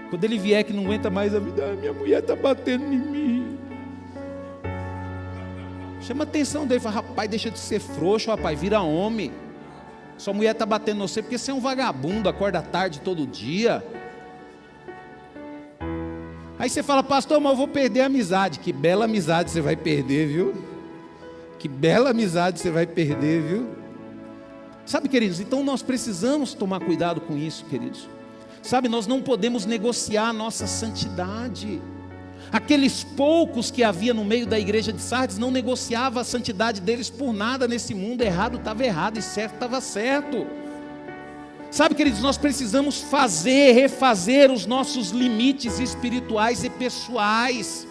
Quando ele vier que não aguenta mais a vida, minha mulher está batendo em mim. Chama a atenção dele, fala, rapaz, deixa de ser frouxo, rapaz, vira homem. Sua mulher está batendo em você porque você é um vagabundo, acorda tarde todo dia. Aí você fala, pastor, mas eu vou perder a amizade. Que bela amizade você vai perder, viu? Que bela amizade você vai perder, viu? Sabe, queridos, então nós precisamos tomar cuidado com isso, queridos. Sabe, nós não podemos negociar a nossa santidade. Aqueles poucos que havia no meio da igreja de Sardes não negociava a santidade deles por nada nesse mundo. Errado estava errado e certo estava certo. Sabe, queridos, nós precisamos refazer os nossos limites espirituais e pessoais.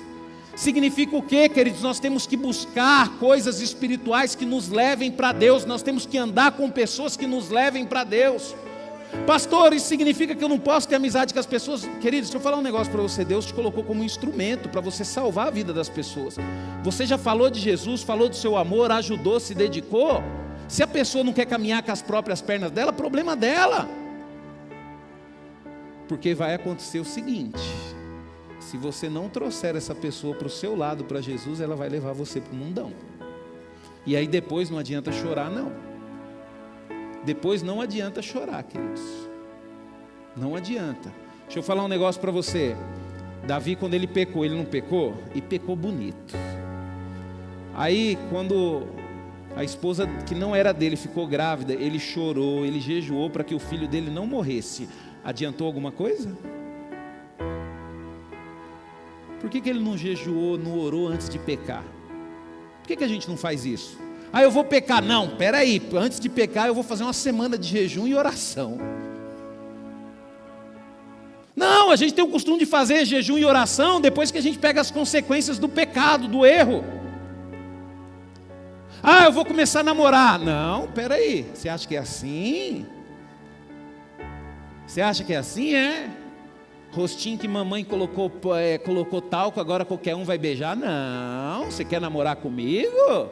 Significa o quê, queridos? Nós temos que buscar coisas espirituais que nos levem para Deus. Nós temos que andar com pessoas que nos levem para Deus. Pastor, isso significa que eu não posso ter amizade com as pessoas? Queridos, deixa eu falar um negócio para você. Deus te colocou como um instrumento para você salvar a vida das pessoas. Você já falou de Jesus, falou do seu amor, ajudou, se dedicou. Se a pessoa não quer caminhar com as próprias pernas dela, problema dela. Porque vai acontecer o seguinte: se você não trouxer essa pessoa para o seu lado, para Jesus, ela vai levar você para o mundão. E aí depois não adianta chorar, não. Depois não adianta chorar, queridos. Não adianta. Deixa eu falar um negócio para você. Davi, quando ele pecou, ele não pecou? E pecou bonito. Aí, quando a esposa que não era dele ficou grávida, ele chorou, ele jejuou para que o filho dele não morresse. Adiantou alguma coisa? Por que ele não jejuou, não orou antes de pecar? Por que a gente não faz isso? Eu vou pecar. Não, peraí, antes de pecar eu vou fazer uma semana de jejum e oração. Não, a gente tem o costume de fazer jejum e oração depois que a gente pega as consequências do pecado, do erro. Eu vou começar a namorar. Não, peraí, você acha que é assim? Você acha que é assim, é? Rostinho que mamãe colocou talco, agora qualquer um vai beijar? Não, você quer namorar comigo?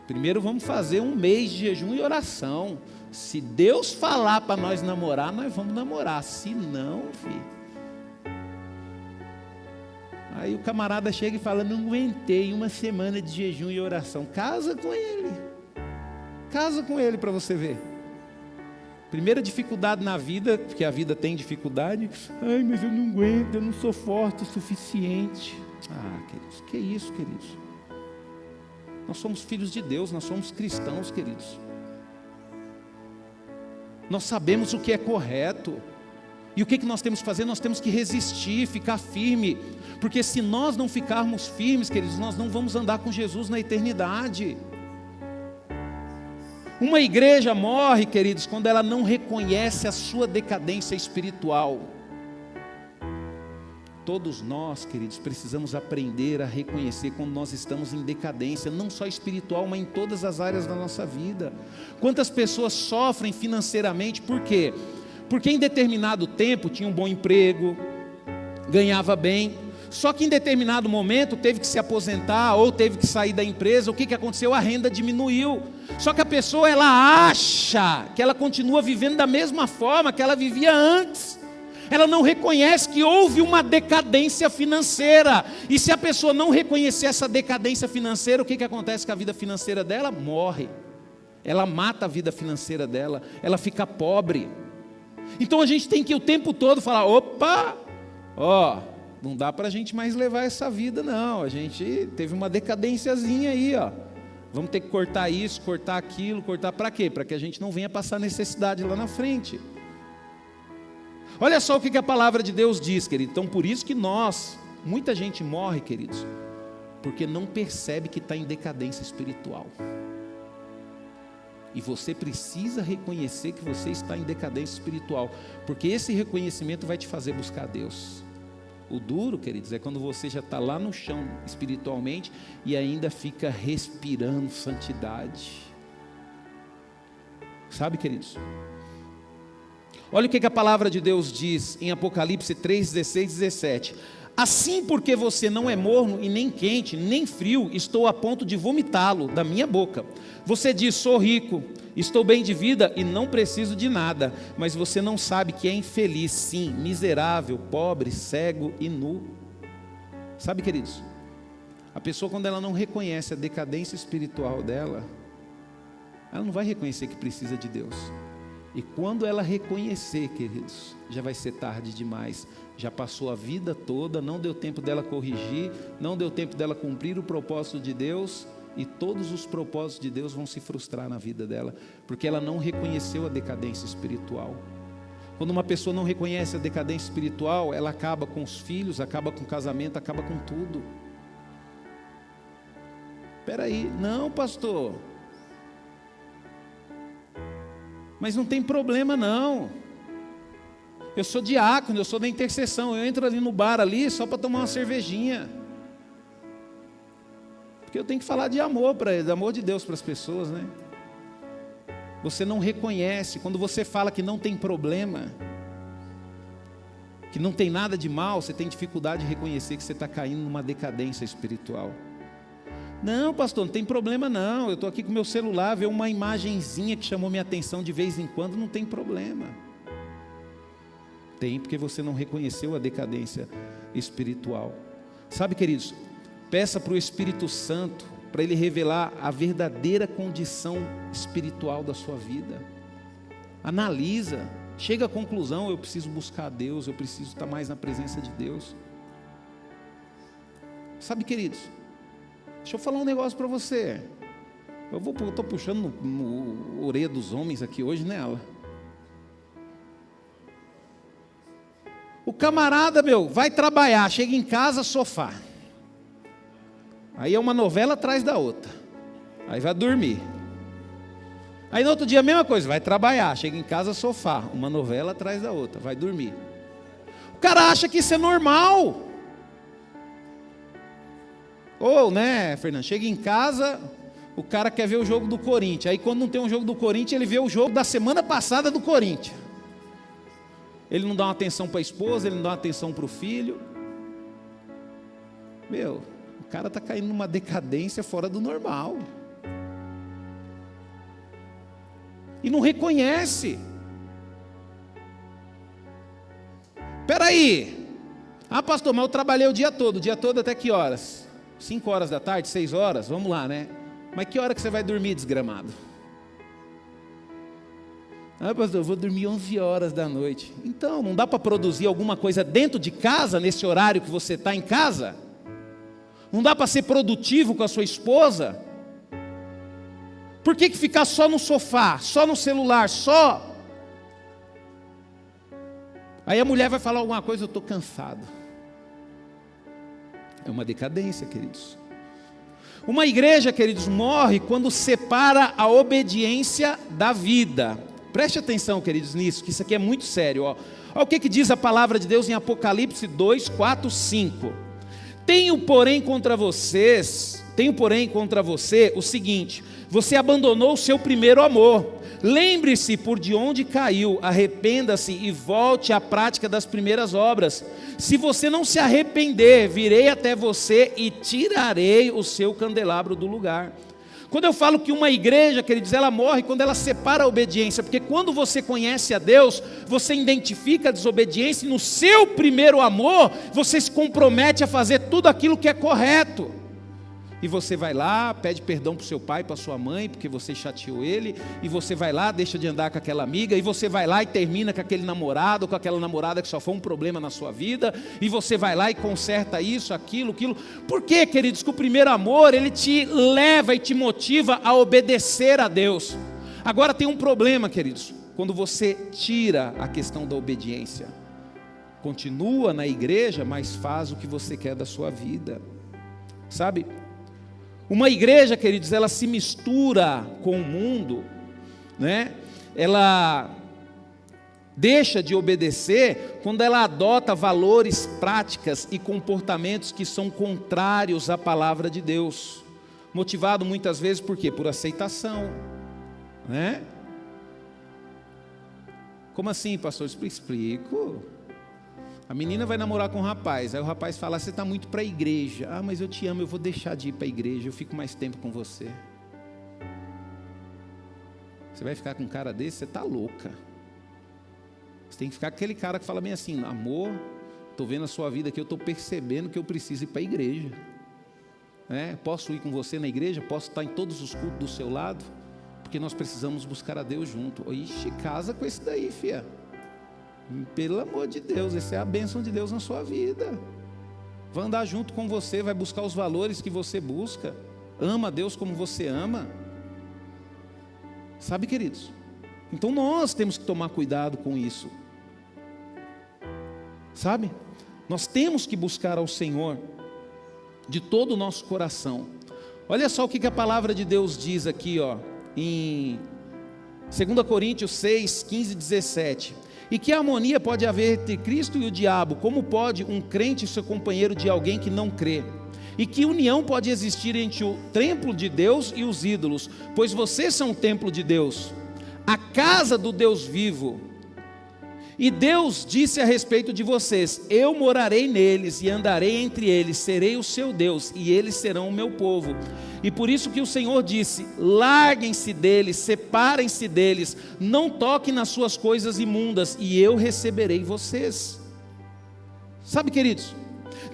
Primeiro vamos fazer um mês de jejum e oração. Se Deus falar para nós namorar, nós vamos namorar. Se não, filho. Aí o camarada chega e fala: não aguentei uma semana de jejum e oração. Casa com ele. Casa com ele para você ver. Primeira dificuldade na vida, porque a vida tem dificuldade. Mas eu não aguento, eu não sou forte o suficiente. Queridos, que isso, queridos? Nós somos filhos de Deus, nós somos cristãos, queridos. Nós sabemos o que é correto. E o que nós temos que fazer? Nós temos que resistir, ficar firme. Porque se nós não ficarmos firmes, queridos, nós não vamos andar com Jesus na eternidade. Uma igreja morre, queridos, quando ela não reconhece a sua decadência espiritual. Todos nós, queridos, precisamos aprender a reconhecer quando nós estamos em decadência, não só espiritual, mas em todas as áreas da nossa vida. Quantas pessoas sofrem financeiramente, por quê? Porque em determinado tempo tinha um bom emprego, ganhava bem, só que em determinado momento teve que se aposentar ou teve que sair da empresa. O que aconteceu? A renda diminuiu. Só que a pessoa, ela acha que ela continua vivendo da mesma forma que ela vivia antes. Ela não reconhece que houve uma decadência financeira. E se a pessoa não reconhecer essa decadência financeira, o que acontece com a vida financeira dela? Morre. Ela mata a vida financeira dela. Ela fica pobre. Então a gente tem que o tempo todo falar: opa, não dá para a gente mais levar essa vida não. A gente teve uma decadênciazinha aí, Vamos ter que cortar isso, cortar aquilo, cortar para quê? Para que a gente não venha passar necessidade lá na frente. Olha só o que a palavra de Deus diz, querido. Então por isso que muita gente morre, queridos, porque não percebe que está em decadência espiritual. E você precisa reconhecer que você está em decadência espiritual, porque esse reconhecimento vai te fazer buscar Deus. O duro, queridos, é quando você já está lá no chão espiritualmente e ainda fica respirando santidade. Sabe, queridos? Olha o que a palavra de Deus diz em Apocalipse 3, 16 e 17. Assim, porque você não é morno e nem quente, nem frio, estou a ponto de vomitá-lo da minha boca. Você diz: sou rico, estou bem de vida e não preciso de nada. Mas você não sabe que é infeliz, sim, miserável, pobre, cego e nu. Sabe, queridos? A pessoa, quando ela não reconhece a decadência espiritual dela, ela não vai reconhecer que precisa de Deus. E quando ela reconhecer, queridos, já vai ser tarde demais. Já passou a vida toda, não deu tempo dela corrigir, não deu tempo dela cumprir o propósito de Deus, e todos os propósitos de Deus vão se frustrar na vida dela, porque ela não reconheceu a decadência espiritual. Quando uma pessoa não reconhece a decadência espiritual, ela acaba com os filhos, acaba com o casamento, acaba com tudo. Espera aí, não, pastor. Mas não tem problema não. Eu sou diácono, eu sou da intercessão, eu entro ali no bar ali só para tomar uma cervejinha. Porque eu tenho que falar de amor para eles, de amor de Deus para as pessoas, né? Você não reconhece, quando você fala que não tem problema, que não tem nada de mal, você tem dificuldade de reconhecer que você está caindo numa decadência espiritual. Não, pastor, não tem problema não, eu estou aqui com meu celular, ver uma imagenzinha que chamou minha atenção de vez em quando, não tem problema. Tem, porque você não reconheceu a decadência espiritual. Sabe, queridos, peça para o Espírito Santo, para Ele revelar a verdadeira condição espiritual da sua vida. Analisa, chega à conclusão, eu preciso buscar a Deus, eu preciso estar mais na presença de Deus. Sabe, queridos, deixa eu falar um negócio para você. Eu estou puxando no orelha dos homens aqui hoje, nela. O camarada, vai trabalhar, chega em casa, sofá. Aí é uma novela atrás da outra. Aí vai dormir. Aí no outro dia a mesma coisa, vai trabalhar, chega em casa, sofá. Uma novela atrás da outra, vai dormir. O cara acha que isso é normal. Ou, né, Fernando, chega em casa, o cara quer ver o jogo do Corinthians. Aí quando não tem um jogo do Corinthians, ele vê o jogo da semana passada do Corinthians. Ele não dá uma atenção para a esposa, ele não dá uma atenção para o filho. O cara está caindo numa decadência fora do normal. E não reconhece. Espera aí. Ah, pastor, mas eu trabalhei o dia todo até que horas? 5 horas da tarde, 6 horas? Vamos lá, né? Mas que hora que você vai dormir, desgramado? Ah, pastor, eu vou dormir 11 horas da noite. Então, não dá para produzir alguma coisa dentro de casa, nesse horário que você está em casa? Não dá para ser produtivo com a sua esposa? Por que ficar só no sofá, só no celular, só? Aí a mulher vai falar alguma coisa, eu estou cansado. É uma decadência, queridos. Uma igreja, queridos, morre quando separa a obediência da vida. Preste atenção, queridos, nisso, que isso aqui é muito sério. Olha o que diz a palavra de Deus em Apocalipse 2, 4, 5. Tenho, porém, contra você o seguinte: você abandonou o seu primeiro amor. Lembre-se por de onde caiu, arrependa-se e volte à prática das primeiras obras. Se você não se arrepender, virei até você e tirarei o seu candelabro do lugar. Quando eu falo que uma igreja, queridos, ela morre quando ela separa a obediência, porque quando você conhece a Deus, você identifica a desobediência e no seu primeiro amor, você se compromete a fazer tudo aquilo que é correto. E você vai lá, pede perdão para o seu pai, para a sua mãe, porque você chateou ele, e você vai lá, deixa de andar com aquela amiga, e você vai lá e termina com aquele namorado, ou com aquela namorada que só foi um problema na sua vida, e você vai lá e conserta isso, aquilo. Por quê, queridos? Que o primeiro amor, ele te leva e te motiva a obedecer a Deus. Agora tem um problema, queridos, quando você tira a questão da obediência. Continua na igreja, mas faz o que você quer da sua vida. Sabe? Uma igreja, queridos, ela se mistura com o mundo, né? Ela deixa de obedecer quando ela adota valores, práticas e comportamentos que são contrários à palavra de Deus. Motivado muitas vezes por quê? Por aceitação, né? Como assim, pastor? Explico. A menina vai namorar com o rapaz, aí o rapaz fala, você está muito para a igreja. Ah, mas eu te amo, eu vou deixar de ir para a igreja, eu fico mais tempo com você. Você vai ficar com um cara desse, você está louca. Você tem que ficar com aquele cara que fala bem assim, amor, estou vendo a sua vida aqui, eu estou percebendo que eu preciso ir para a igreja. Posso ir com você na igreja? Posso estar em todos os cultos do seu lado? Porque nós precisamos buscar a Deus junto. Ixi, casa com esse daí, filha. Pelo amor de Deus, essa é a bênção de Deus na sua vida. Vai andar junto com você, vai buscar os valores que você busca. Ama a Deus como você ama. Sabe, queridos? Então nós temos que tomar cuidado com isso. Sabe? Nós temos que buscar ao Senhor de todo o nosso coração. Olha só o que a palavra de Deus diz aqui, ó, em 2 Coríntios 6, 15 e 17. E que harmonia pode haver entre Cristo e o diabo? Como pode um crente ser companheiro de alguém que não crê? E que união pode existir entre o templo de Deus e os ídolos? Pois vocês são o templo de Deus, a casa do Deus vivo. E Deus disse a respeito de vocês: eu morarei neles e andarei entre eles, serei o seu Deus e eles serão o meu povo. E por isso que o Senhor disse: larguem-se deles, separem-se deles, não toquem nas suas coisas imundas e eu receberei vocês. Sabe, queridos,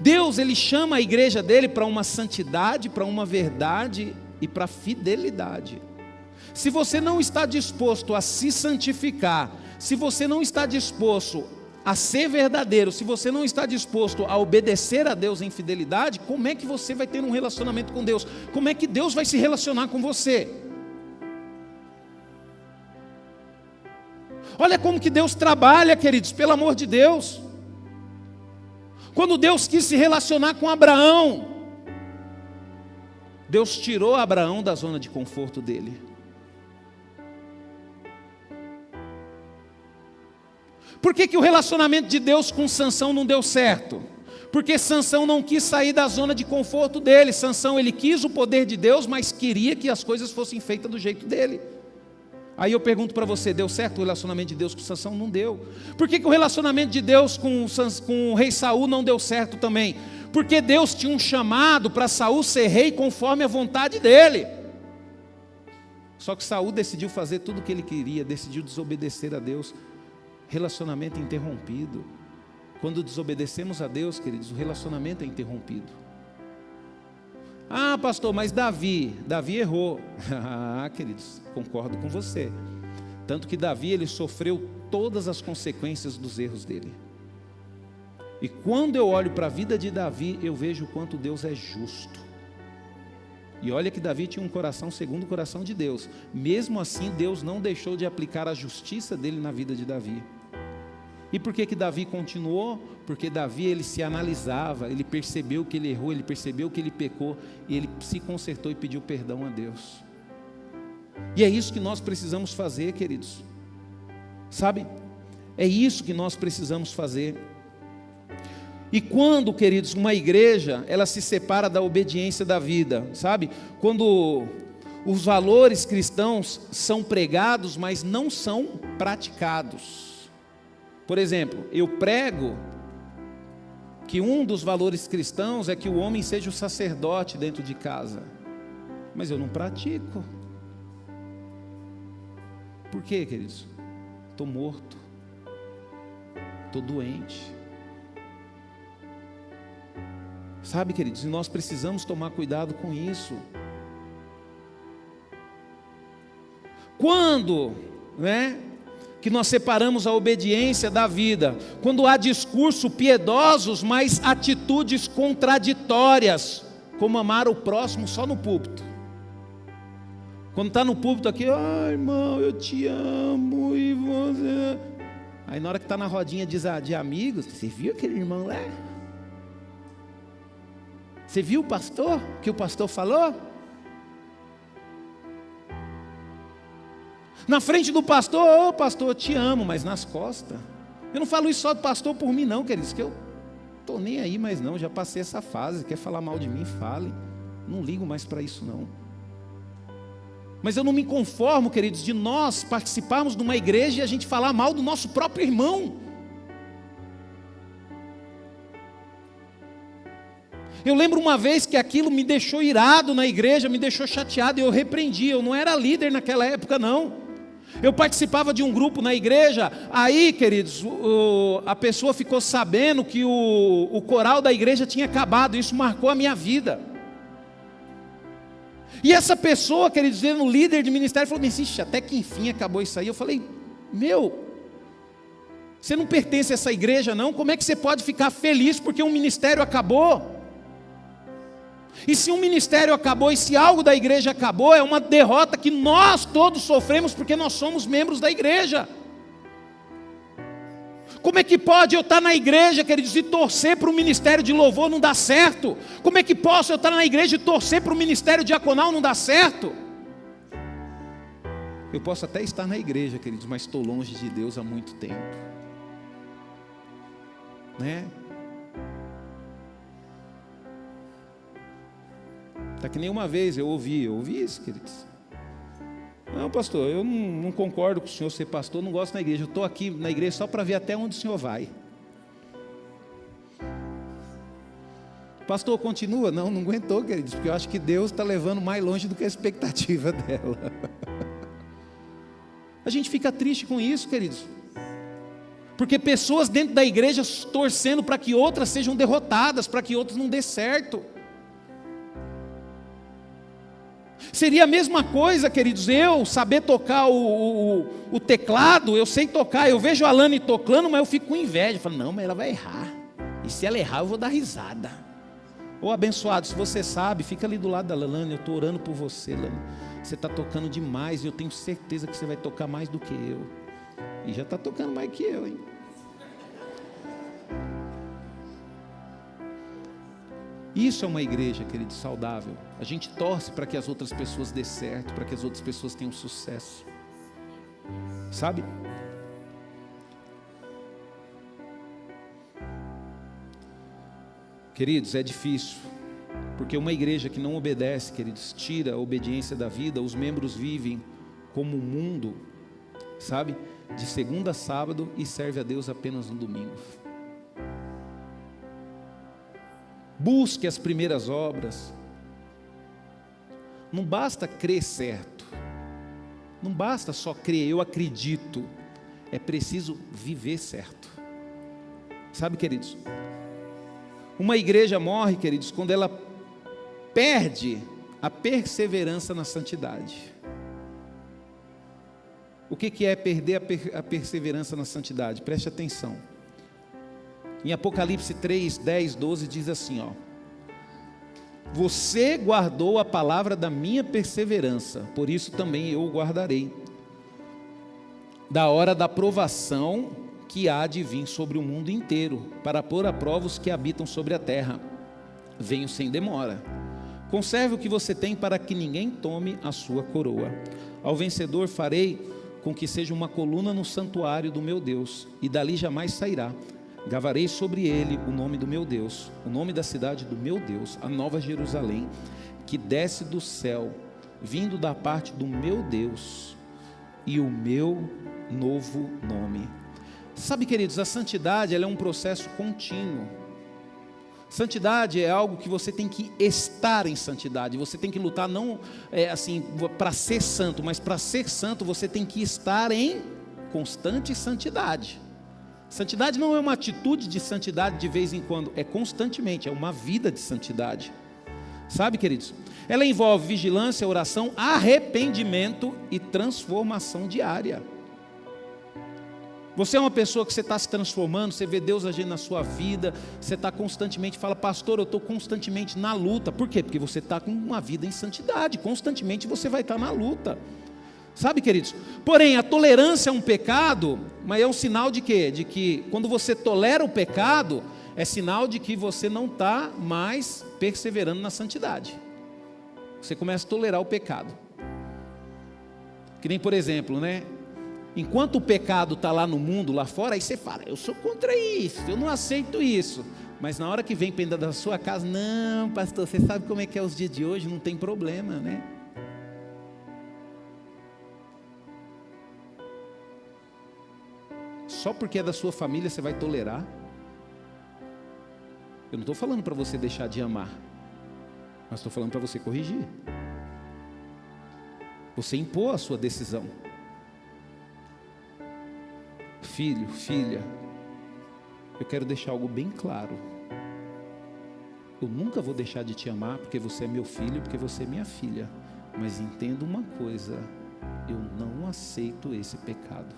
Deus, Ele chama a igreja dele para uma santidade, para uma verdade e para fidelidade. Se você não está disposto a se santificar, se você não está disposto a ser verdadeiro, se você não está disposto a obedecer a Deus em fidelidade, como é que você vai ter um relacionamento com Deus? Como é que Deus vai se relacionar com você? Olha como que Deus trabalha, queridos, pelo amor de Deus. Quando Deus quis se relacionar com Abraão, Deus tirou Abraão da zona de conforto dele. Por que o relacionamento de Deus com Sansão não deu certo? Porque Sansão não quis sair da zona de conforto dele. Sansão, ele quis o poder de Deus, mas queria que as coisas fossem feitas do jeito dele. Aí eu pergunto para você, deu certo o relacionamento de Deus com Sansão? Não deu. Por que o relacionamento de Deus com o rei Saul não deu certo também? Porque Deus tinha um chamado para Saul ser rei conforme a vontade dele. Só que Saul decidiu fazer tudo o que ele queria, decidiu desobedecer a Deus. Relacionamento interrompido. Quando desobedecemos a Deus, queridos, o relacionamento é interrompido. Ah, pastor, mas Davi errou. Ah, queridos, concordo com você. Tanto que Davi, ele sofreu todas as consequências dos erros dele. E quando eu olho para a vida de Davi, eu vejo o quanto Deus é justo. E olha que Davi tinha um coração segundo o coração de Deus. Mesmo assim, Deus não deixou de aplicar a justiça dele na vida de Davi. E por que Davi continuou? Porque Davi, ele se analisava, ele percebeu que ele errou, ele percebeu que ele pecou, e ele se consertou e pediu perdão a Deus. E é isso que nós precisamos fazer, queridos. Sabe? É isso que nós precisamos fazer. E quando, queridos, uma igreja, ela se separa da obediência da vida, sabe? Quando os valores cristãos são pregados, mas não são praticados. Por exemplo, eu prego que um dos valores cristãos é que o homem seja o sacerdote dentro de casa, mas eu não pratico. Por quê, queridos? Estou morto, estou doente. Sabe, queridos, e nós precisamos tomar cuidado com isso. Quando, que nós separamos a obediência da vida? Quando há discursos piedosos, mas atitudes contraditórias, como amar o próximo só no púlpito. Quando está no púlpito aqui, irmão, eu te amo, e você... Aí na hora que está na rodinha de amigos, você viu aquele irmão lá? Você viu o pastor? O que o pastor falou? Na frente do pastor, pastor, eu te amo, mas nas costas. Eu não falo isso só do pastor por mim não, queridos, que eu estou nem aí mais não, já passei essa fase. Quer falar mal de mim, fale. Não ligo mais para isso não. Mas eu não me conformo, queridos, de nós participarmos de uma igreja e a gente falar mal do nosso próprio irmão. Eu lembro uma vez que aquilo me deixou irado na igreja, me deixou chateado, e eu repreendi. Eu não era líder naquela época não. Eu participava de um grupo na igreja. Aí, queridos, a pessoa ficou sabendo que o coral da igreja tinha acabado. Isso marcou a minha vida. E essa pessoa, queridos, sendo líder de ministério, falou assim: até que enfim acabou isso aí. Eu falei: você não pertence a essa igreja não? Como é que você pode ficar feliz porque um ministério acabou? E se um ministério acabou, e se algo da igreja acabou, é uma derrota que nós todos sofremos, porque nós somos membros da igreja. Como é que pode eu estar na igreja, queridos, e torcer para o ministério de louvor não dar certo? Como é que posso eu estar na igreja e torcer para o ministério diaconal não dar certo? Eu posso até estar na igreja, queridos, mas estou longe de Deus há muito tempo, né? Tá que nem uma vez eu ouvi isso, queridos. Não, pastor, eu não concordo com o senhor ser pastor, não gosto na igreja. Eu estou aqui na igreja só para ver até onde o senhor vai. Pastor, continua? Não aguentou, queridos, porque eu acho que Deus está levando mais longe do que a expectativa dela. A gente fica triste com isso, queridos, porque pessoas dentro da igreja torcendo para que outras sejam derrotadas, para que outras não dê certo. Seria a mesma coisa, queridos, eu saber tocar o teclado, eu sei tocar, eu vejo a Alane tocando, mas eu fico com inveja, eu falo, não, mas ela vai errar, e se ela errar eu vou dar risada. Ô abençoado, se você sabe, fica ali do lado da Alane, eu estou orando por você, Alane, você está tocando demais, e eu tenho certeza que você vai tocar mais do que eu, e já está tocando mais que eu, hein? Isso é uma igreja, querido, saudável. A gente torce para que as outras pessoas dê certo, para que as outras pessoas tenham sucesso, sabe? Queridos, é difícil, porque uma igreja que não obedece, queridos, tira a obediência da vida. Os membros vivem como o mundo, sabe? De segunda a sábado e serve a Deus apenas no domingo. Busque as primeiras obras. Não basta crer certo, não basta só crer, eu acredito, é preciso viver certo. Sabe, queridos, uma igreja morre, queridos, quando ela perde a perseverança na santidade. O que é perder a perseverança na santidade? Preste atenção. Em Apocalipse 3, 10, 12 diz assim, ó: você guardou a palavra da minha perseverança, por isso também eu o guardarei, da hora da provação que há de vir sobre o mundo inteiro, para pôr à prova os que habitam sobre a terra. Venho sem demora. Conserve o que você tem, para que ninguém tome a sua coroa. Ao vencedor farei com que seja uma coluna no santuário do meu Deus, e dali jamais sairá. Gravarei sobre ele o nome do meu Deus, o nome da cidade do meu Deus, a nova Jerusalém, que desce do céu, vindo da parte do meu Deus, e o meu novo nome. Sabe, queridos, a santidade, ela é um processo contínuo. Santidade é algo que você tem que estar em santidade. Você tem que lutar não assim para ser santo, mas para ser santo você tem que estar em constante santidade. Santidade não é uma atitude de santidade de vez em quando, é constantemente, é uma vida de santidade. Sabe, queridos? Ela envolve vigilância, oração, arrependimento e transformação diária. Você é uma pessoa que você está se transformando, você vê Deus agindo na sua vida, você está constantemente, fala, pastor, eu estou constantemente na luta. Por quê? Porque você está com uma vida em santidade, constantemente você vai estar na luta. Sabe, queridos? Porém, a tolerância é um pecado, mas é um sinal de quê? De que quando você tolera o pecado, é sinal de que você não está mais perseverando na santidade. Você começa a tolerar o pecado. Que nem, por exemplo, né? Enquanto o pecado está lá no mundo, lá fora, aí você fala, eu sou contra isso, eu não aceito isso. Mas na hora que vem para dentro da sua casa, não, pastor, você sabe como é que é os dias de hoje, não tem problema, né? Só porque é da sua família você vai tolerar? Eu não estou falando para você deixar de amar, mas estou falando para você corrigir. Você impor a sua decisão. Filho, filha, eu quero deixar algo bem claro. Eu nunca vou deixar de te amar porque você é meu filho, porque você é minha filha. Mas entenda uma coisa, eu não aceito esse pecado.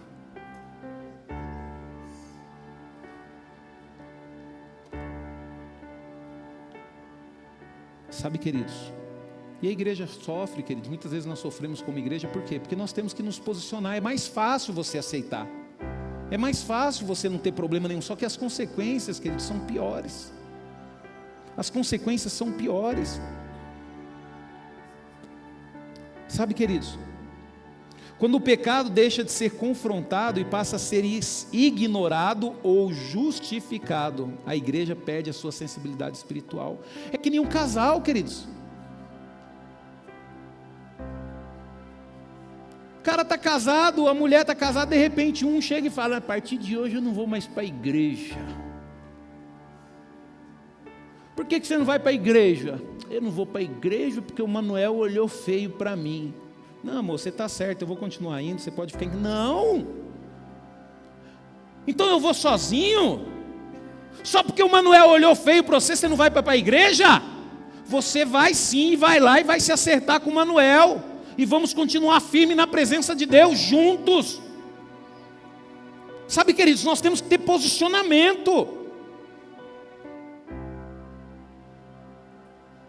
Sabe, queridos, e a igreja sofre, queridos, muitas vezes nós sofremos como igreja, por quê? Porque nós temos que nos posicionar, é mais fácil você aceitar. É mais fácil você não ter problema nenhum, só que as consequências, queridos, são piores. As consequências são piores. Sabe, queridos, quando o pecado deixa de ser confrontado e passa a ser ignorado ou justificado, a igreja perde a sua sensibilidade espiritual. É que nem um casal, queridos. O cara está casado, a mulher está casada, de repente um chega e fala: a partir de hoje eu não vou mais para a igreja. Por que você não vai para a igreja? Eu não vou para a igreja porque o Manuel olhou feio para mim. Não, amor, você está certo, eu vou continuar indo, você pode ficar... Não! Então eu vou sozinho? Só porque o Manuel olhou feio para você, você não vai para a igreja? Você vai sim, vai lá e vai se acertar com o Manuel. E vamos continuar firme na presença de Deus juntos. Sabe, queridos, nós temos que ter posicionamento.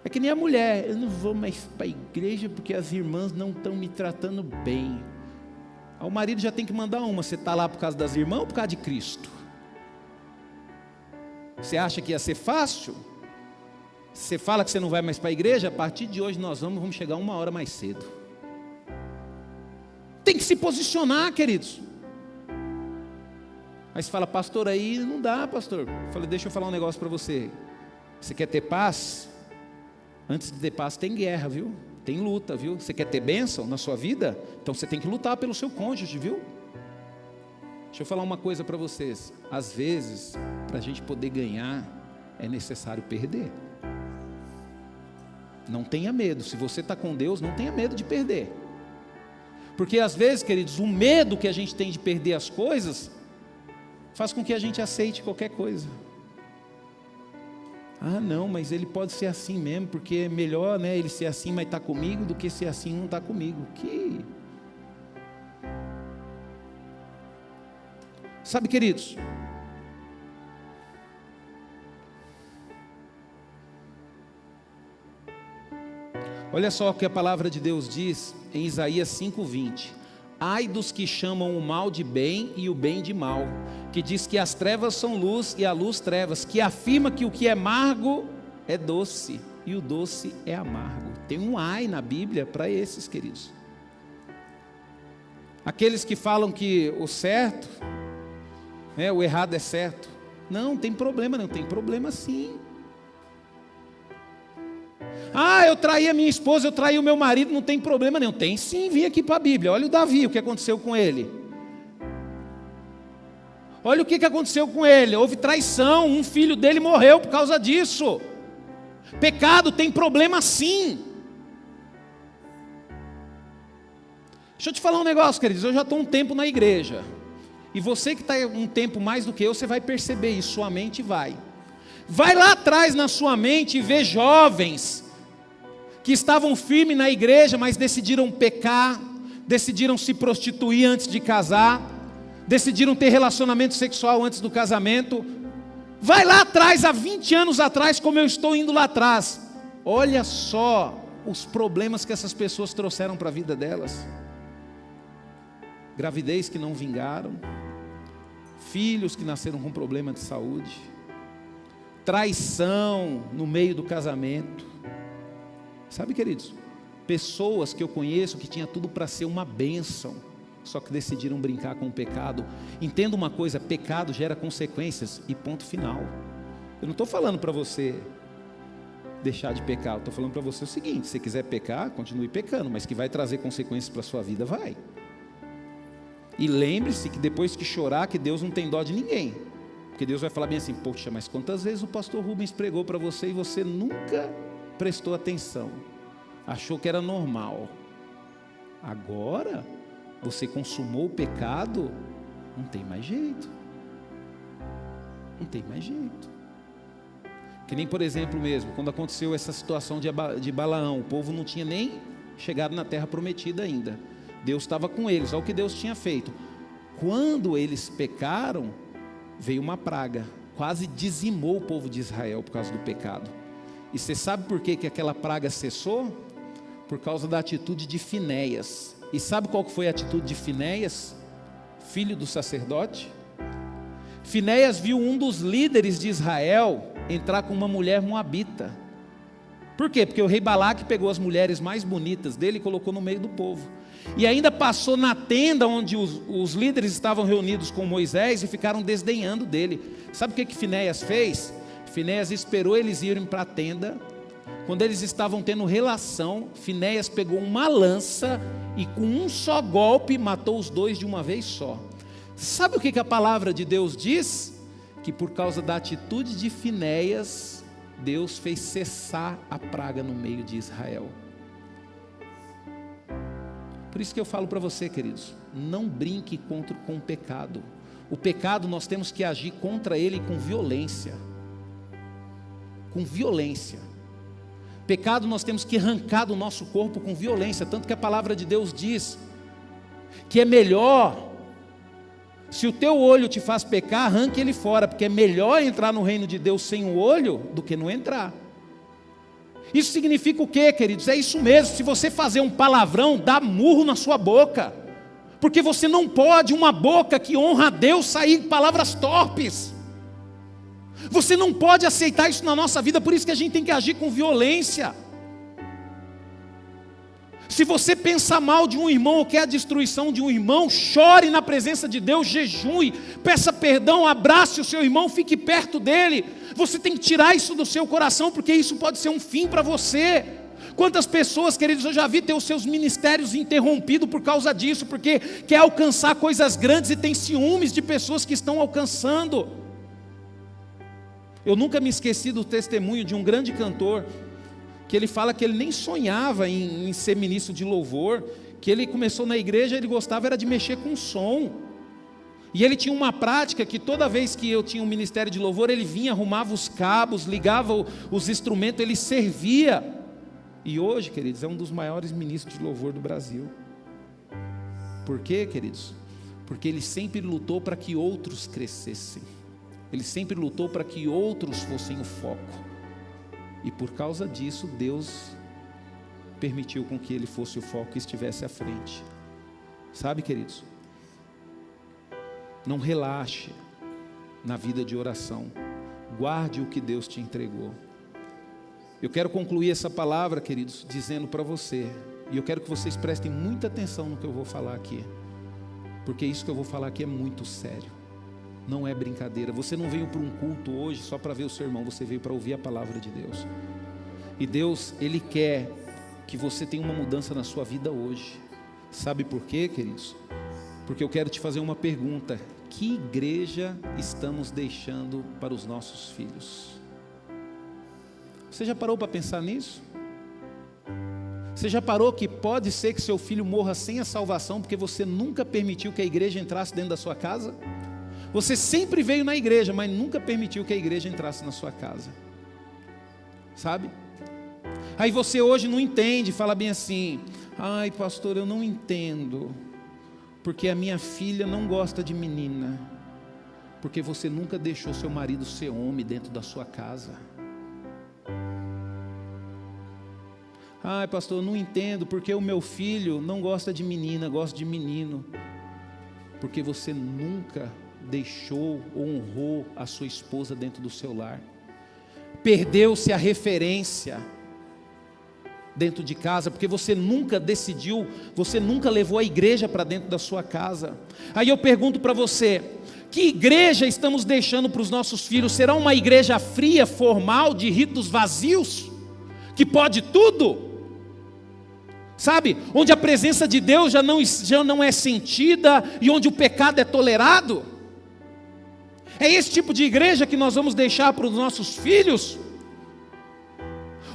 É que nem a mulher: eu não vou mais para a igreja porque as irmãs não estão me tratando bem. O marido já tem que mandar uma: você está lá por causa das irmãs ou por causa de Cristo? Você acha que ia ser fácil? Você fala que você não vai mais para a igreja, a partir de hoje nós vamos chegar 1 hora mais cedo. Tem que se posicionar, queridos. Aí você fala: pastor, aí não dá, pastor. Eu falei: deixa eu falar um negócio para você. Você quer ter paz? Antes de ter paz tem guerra, viu? Tem luta, viu? Você quer ter bênção na sua vida? Então você tem que lutar pelo seu cônjuge, viu? Deixa eu falar uma coisa para vocês. Às vezes, para a gente poder ganhar, é necessário perder. Não tenha medo. Se você está com Deus, não tenha medo de perder. Porque às vezes, queridos, o medo que a gente tem de perder as coisas faz com que a gente aceite qualquer coisa. Ah, não, mas ele pode ser assim mesmo, porque é melhor, né, ele ser assim, mas está comigo, do que ser assim e não está comigo. Sabe, queridos, olha só o que a palavra de Deus diz em Isaías 5:20. Ai dos que chamam o mal de bem e o bem de mal, que diz que as trevas são luz e a luz trevas, que afirma que o que é amargo é doce e o doce é amargo. Tem um ai na Bíblia para esses, queridos. Aqueles que falam que o certo, o errado é certo. Não tem problema, não tem problema sim. Ah, eu traí a minha esposa, eu traí o meu marido, não tem problema nenhum. Tem sim, vim aqui para a Bíblia. Olha o Davi, o que aconteceu com ele. Olha o que aconteceu com ele. Houve traição, um filho dele morreu por causa disso. Pecado tem problema sim. Deixa eu te falar um negócio, queridos. Eu já estou um tempo na igreja. E você que está um tempo mais do que eu, você vai perceber isso, sua mente vai. Vai lá atrás na sua mente e vê jovens que estavam firmes na igreja, mas decidiram pecar, decidiram se prostituir antes de casar, decidiram ter relacionamento sexual antes do casamento. Vai lá atrás, há 20 anos atrás, como eu estou indo lá atrás. Olha só os problemas que essas pessoas trouxeram para a vida delas. Gravidez que não vingaram, filhos que nasceram com problema de saúde, traição no meio do casamento. Sabe, queridos, pessoas que eu conheço que tinha tudo para ser uma bênção, só que decidiram brincar com o pecado. Entenda uma coisa: pecado gera consequências e ponto final. Eu não estou falando para você deixar de pecar, eu estou falando para você o seguinte: se quiser pecar, continue pecando, mas que vai trazer consequências para a sua vida, vai. E lembre-se que depois que chorar, que Deus não tem dó de ninguém. Porque Deus vai falar bem assim: poxa, mas quantas vezes o pastor Rubens pregou para você e você nunca prestou atenção, achou que era normal. Agora, você consumou o pecado, não tem mais jeito. Não tem mais jeito. Que nem, por exemplo mesmo, quando aconteceu essa situação de Balaão, o povo não tinha nem chegado na terra prometida ainda. Deus estava com eles, olha o que Deus tinha feito. Quando eles pecaram, veio uma praga, quase dizimou o povo de Israel por causa do pecado. E você sabe por que aquela praga cessou? Por causa da atitude de Finéias. E sabe qual foi a atitude de Finéias, filho do sacerdote? Finéias viu um dos líderes de Israel entrar com uma mulher moabita. Por quê? Porque o rei Balaque pegou as mulheres mais bonitas dele e colocou no meio do povo. E ainda passou na tenda onde os líderes estavam reunidos com Moisés e ficaram desdenhando dele. Sabe o que Finéias fez? Finéias esperou eles irem para a tenda. Quando eles estavam tendo relação, Finéias pegou uma lança e com um só golpe matou os dois de uma vez só. Sabe o que a palavra de Deus diz? Que por causa da atitude de Finéias, Deus fez cessar a praga no meio de Israel. Por isso que eu falo para você, queridos, não brinque com o pecado. O pecado nós temos que agir contra ele com violência. Com violência. Pecado nós temos que arrancar do nosso corpo com violência. Tanto que a palavra de Deus diz que é melhor, se o teu olho te faz pecar, arranque ele fora, porque é melhor entrar no reino de Deus sem o olho do que não entrar. Isso significa o quê, queridos? É isso mesmo. Se você fazer um palavrão, dá murro na sua boca, porque você não pode, uma boca que honra a Deus, sair palavras torpes. Você não pode aceitar isso na nossa vida. Por isso que a gente tem que agir com violência. Se você pensa mal de um irmão ou quer a destruição de um irmão, chore na presença de Deus, jejue, peça perdão, abrace o seu irmão, fique perto dele. Você tem que tirar isso do seu coração, porque isso pode ser um fim para você. Quantas pessoas, queridos, eu já vi ter os seus ministérios interrompidos por causa disso, porque quer alcançar coisas grandes e tem ciúmes de pessoas que estão alcançando. Eu nunca me esqueci do testemunho de um grande cantor, que ele fala que ele nem sonhava em ser ministro de louvor, que ele começou na igreja, ele gostava era de mexer com som, e ele tinha uma prática que toda vez que eu tinha um ministério de louvor, ele vinha, arrumava os cabos, ligava os instrumentos, ele servia, e hoje, queridos, é um dos maiores ministros de louvor do Brasil. Por quê, queridos? Porque ele sempre lutou para que outros crescessem, ele sempre lutou para que outros fossem o foco. E por causa disso, Deus permitiu com que ele fosse o foco e estivesse à frente. Sabe, queridos? Não relaxe na vida de oração. Guarde o que Deus te entregou. Eu quero concluir essa palavra, queridos, dizendo para você, e eu quero que vocês prestem muita atenção no que eu vou falar aqui, porque isso que eu vou falar aqui é muito sério. Não é brincadeira. Você não veio para um culto hoje só para ver o seu irmão, você veio para ouvir a palavra de Deus. E Deus, Ele quer que você tenha uma mudança na sua vida hoje. Sabe por quê, queridos? Porque eu quero te fazer uma pergunta: que igreja estamos deixando para os nossos filhos? Você já parou para pensar nisso? Você já parou que pode ser que seu filho morra sem a salvação porque você nunca permitiu que a igreja entrasse dentro da sua casa? Você sempre veio na igreja, mas nunca permitiu que a igreja entrasse na sua casa. Sabe? Aí você hoje não entende, fala bem assim: ai pastor, eu não entendo, porque a minha filha não gosta de menina, porque você nunca deixou seu marido ser homem dentro da sua casa. Ai pastor, eu não entendo, porque o meu filho não gosta de menina, gosta de menino, porque você nunca deixou ou honrou a sua esposa dentro do seu lar. Perdeu-se a referência dentro de casa, porque você nunca decidiu, você nunca levou a igreja para dentro da sua casa. Aí eu pergunto para você: que igreja estamos deixando para os nossos filhos? Será uma igreja fria, formal, de ritos vazios, que pode tudo? Sabe, onde a presença de Deus já não é sentida e onde o pecado é tolerado? É esse tipo de igreja que nós vamos deixar para os nossos filhos?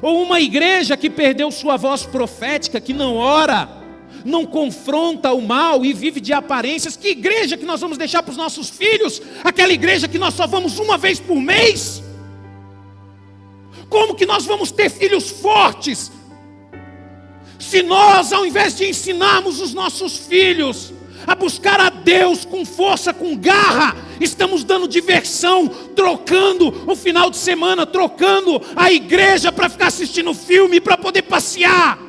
Ou uma igreja que perdeu sua voz profética, que não ora, não confronta o mal e vive de aparências? Que igreja que nós vamos deixar para os nossos filhos? Aquela igreja que nós só vamos uma vez por mês? Como que nós vamos ter filhos fortes se nós, ao invés de ensinarmos os nossos filhos a buscar a Deus com força, com garra, estamos dando diversão, trocando o final de semana, trocando a igreja para ficar assistindo filme, para poder passear?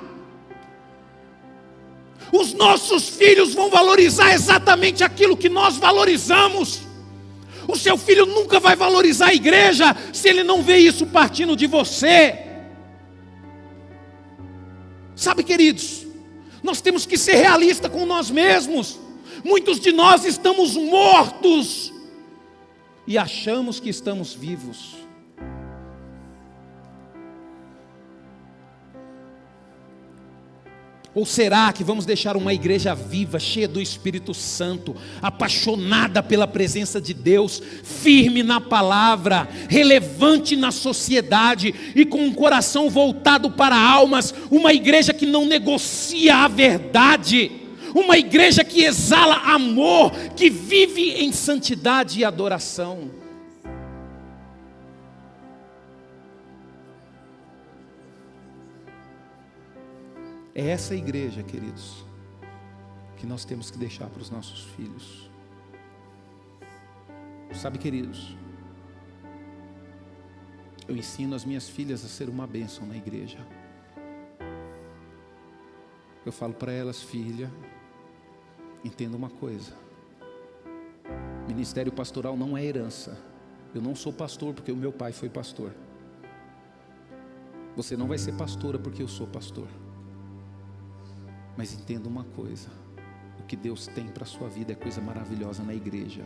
Os nossos filhos vão valorizar exatamente aquilo que nós valorizamos. O seu filho nunca vai valorizar a igreja se ele não vê isso partindo de você. Sabe, queridos, nós temos que ser realistas com nós mesmos. Muitos de nós estamos mortos e achamos que estamos vivos. Ou será que vamos deixar uma igreja viva, cheia do Espírito Santo, apaixonada pela presença de Deus, firme na palavra, relevante na sociedade e com um coração voltado para almas, uma igreja que não negocia a verdade, uma igreja que exala amor, que vive em santidade e adoração? É essa igreja, queridos, que nós temos que deixar para os nossos filhos. Sabe, queridos, eu ensino as minhas filhas a ser uma bênção na igreja. Eu falo para elas: filha, entenda uma coisa, ministério pastoral não é herança. Eu não sou pastor porque o meu pai foi pastor. Você não vai ser pastora porque eu sou pastor. Mas entenda uma coisa: o que Deus tem para a sua vida é coisa maravilhosa na igreja.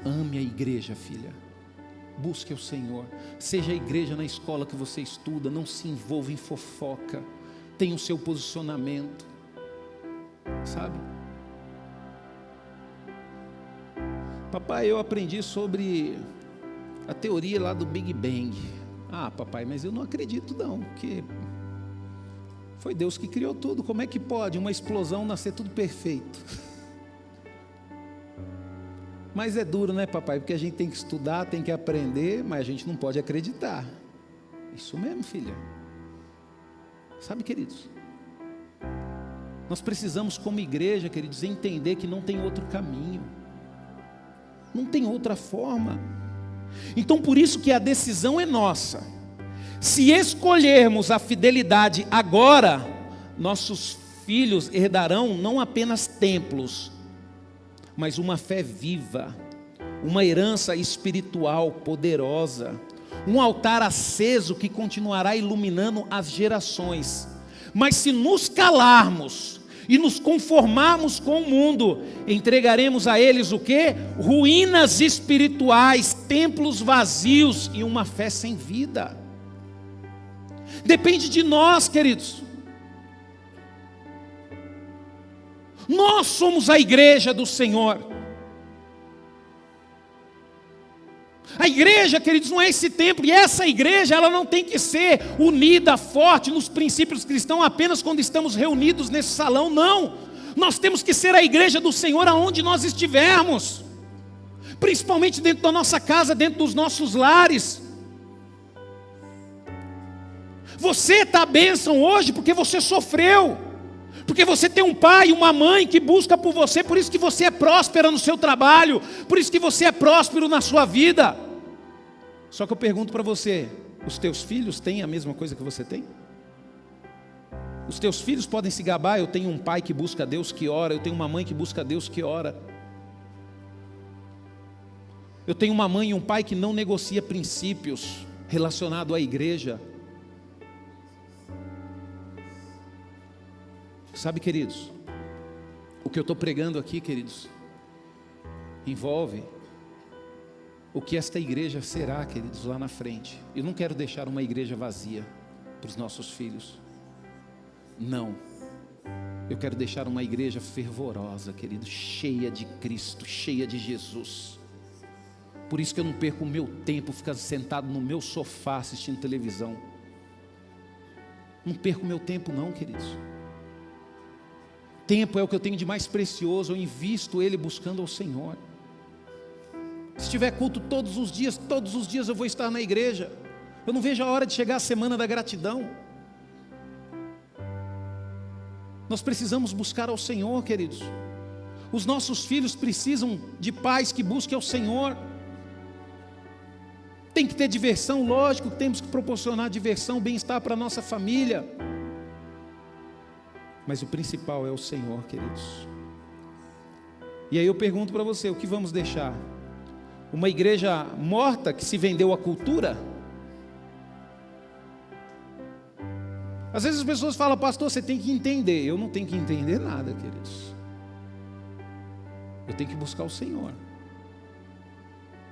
Ame a igreja, filha. Busque o Senhor. Seja a igreja na escola que você estuda. Não se envolva em fofoca. Tenha o seu posicionamento. Sabe? Papai, eu aprendi sobre a teoria lá do Big Bang. Ah, papai, mas eu não acredito não, porque foi Deus que criou tudo. Como é que pode uma explosão nascer tudo perfeito? Mas é duro, né, papai? Porque a gente tem que estudar, tem que aprender, mas a gente não pode acreditar. Isso mesmo, filha. Sabe, queridos, nós precisamos como igreja, queridos, entender que não tem outro caminho. Não tem outra forma. Então por isso que a decisão é nossa. Se escolhermos a fidelidade agora, nossos filhos herdarão não apenas templos, mas uma fé viva, uma herança espiritual poderosa, um altar aceso que continuará iluminando as gerações. Mas se nos calarmos e nos conformarmos com o mundo, entregaremos a eles o quê? Ruínas espirituais, templos vazios e uma fé sem vida. Depende de nós, queridos. Nós somos a igreja do Senhor. A igreja, queridos, não é esse templo. E essa igreja, ela não tem que ser unida, forte nos princípios cristãos apenas quando estamos reunidos nesse salão, não. Nós temos que ser a igreja do Senhor aonde nós estivermos, principalmente dentro da nossa casa, dentro dos nossos lares. Você está bênção hoje porque você sofreu, porque você tem um pai e uma mãe que busca por você, por isso que você é próspera no seu trabalho, por isso que você é próspero na sua vida. Só que eu pergunto para você: os teus filhos têm a mesma coisa que você tem? Os teus filhos podem se gabar: eu tenho um pai que busca a Deus, que ora, eu tenho uma mãe que busca a Deus, que ora. Eu tenho uma mãe e um pai que não negocia princípios relacionados à igreja. Sabe, queridos, o que eu estou pregando aqui, queridos, envolve o que esta igreja será, queridos, lá na frente. Eu não quero deixar uma igreja vazia para os nossos filhos. Não. Eu quero deixar uma igreja fervorosa, queridos, cheia de Cristo, cheia de Jesus. Por isso que eu não perco o meu tempo ficando sentado no meu sofá assistindo televisão. Não perco o meu tempo não, queridos. Tempo é o que eu tenho de mais precioso. Eu invisto ele buscando ao Senhor. Se tiver culto todos os dias eu vou estar na igreja. Eu não vejo a hora de chegar a semana da gratidão. Nós precisamos buscar ao Senhor, queridos. Os nossos filhos precisam de pais que busquem ao Senhor. Tem que ter diversão, lógico, temos que proporcionar diversão, bem-estar para a nossa família. Mas o principal é o Senhor, queridos. E aí eu pergunto para você, o que vamos deixar? Uma igreja morta que se vendeu à cultura? Às vezes as pessoas falam, pastor, você tem que entender. Eu não tenho que entender nada, queridos. Eu tenho que buscar o Senhor.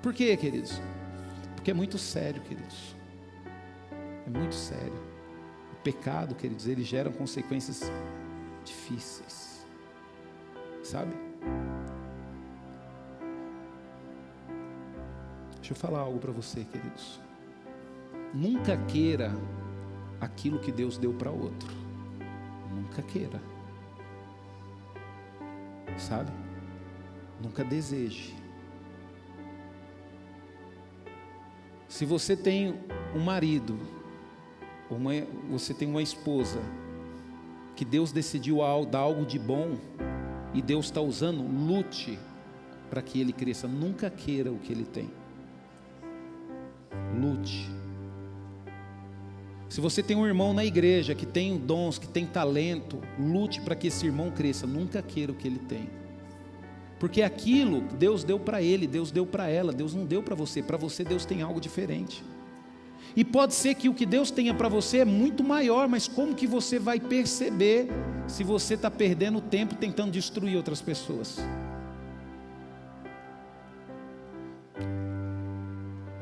Por quê, queridos? Porque é muito sério, queridos. É muito sério. O pecado, queridos, ele gera consequências difíceis. Sabe? Deixa eu falar algo para você, queridos. Nunca queira aquilo que Deus deu para outro. Nunca queira. Sabe? Nunca deseje. Se você tem um marido, ou você tem uma esposa, que Deus decidiu dar algo de bom, e Deus está usando, lute para que ele cresça. Nunca queira o que ele tem. Lute. Se você tem um irmão na igreja que tem dons, que tem talento, lute para que esse irmão cresça. Nunca queira o que ele tem. Porque aquilo Deus deu para ele, Deus deu para ela, Deus não deu para você. Para você Deus tem algo diferente. E pode ser que o que Deus tenha para você é muito maior, mas como que você vai perceber se você está perdendo tempo tentando destruir outras pessoas?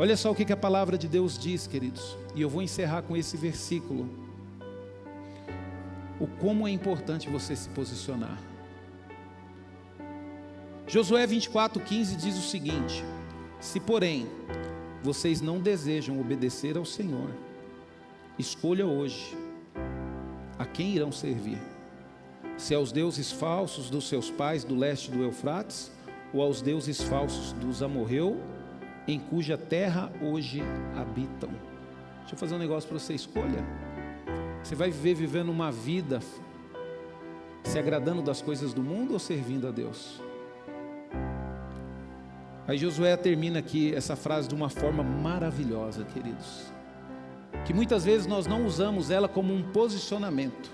Olha só o que a palavra de Deus diz, queridos. E eu vou encerrar com esse versículo. O como é importante você se posicionar. Josué 24:15 diz o seguinte: se porém vocês não desejam obedecer ao Senhor, escolha hoje a quem irão servir. Se aos deuses falsos dos seus pais do leste do Eufrates, ou aos deuses falsos dos amorreu, em cuja terra hoje habitam. Deixa eu fazer um negócio para você, escolha. Você vai vivendo uma vida se agradando das coisas do mundo ou servindo a Deus? Aí Josué termina aqui essa frase de uma forma maravilhosa, queridos, que muitas vezes nós não usamos ela como um posicionamento,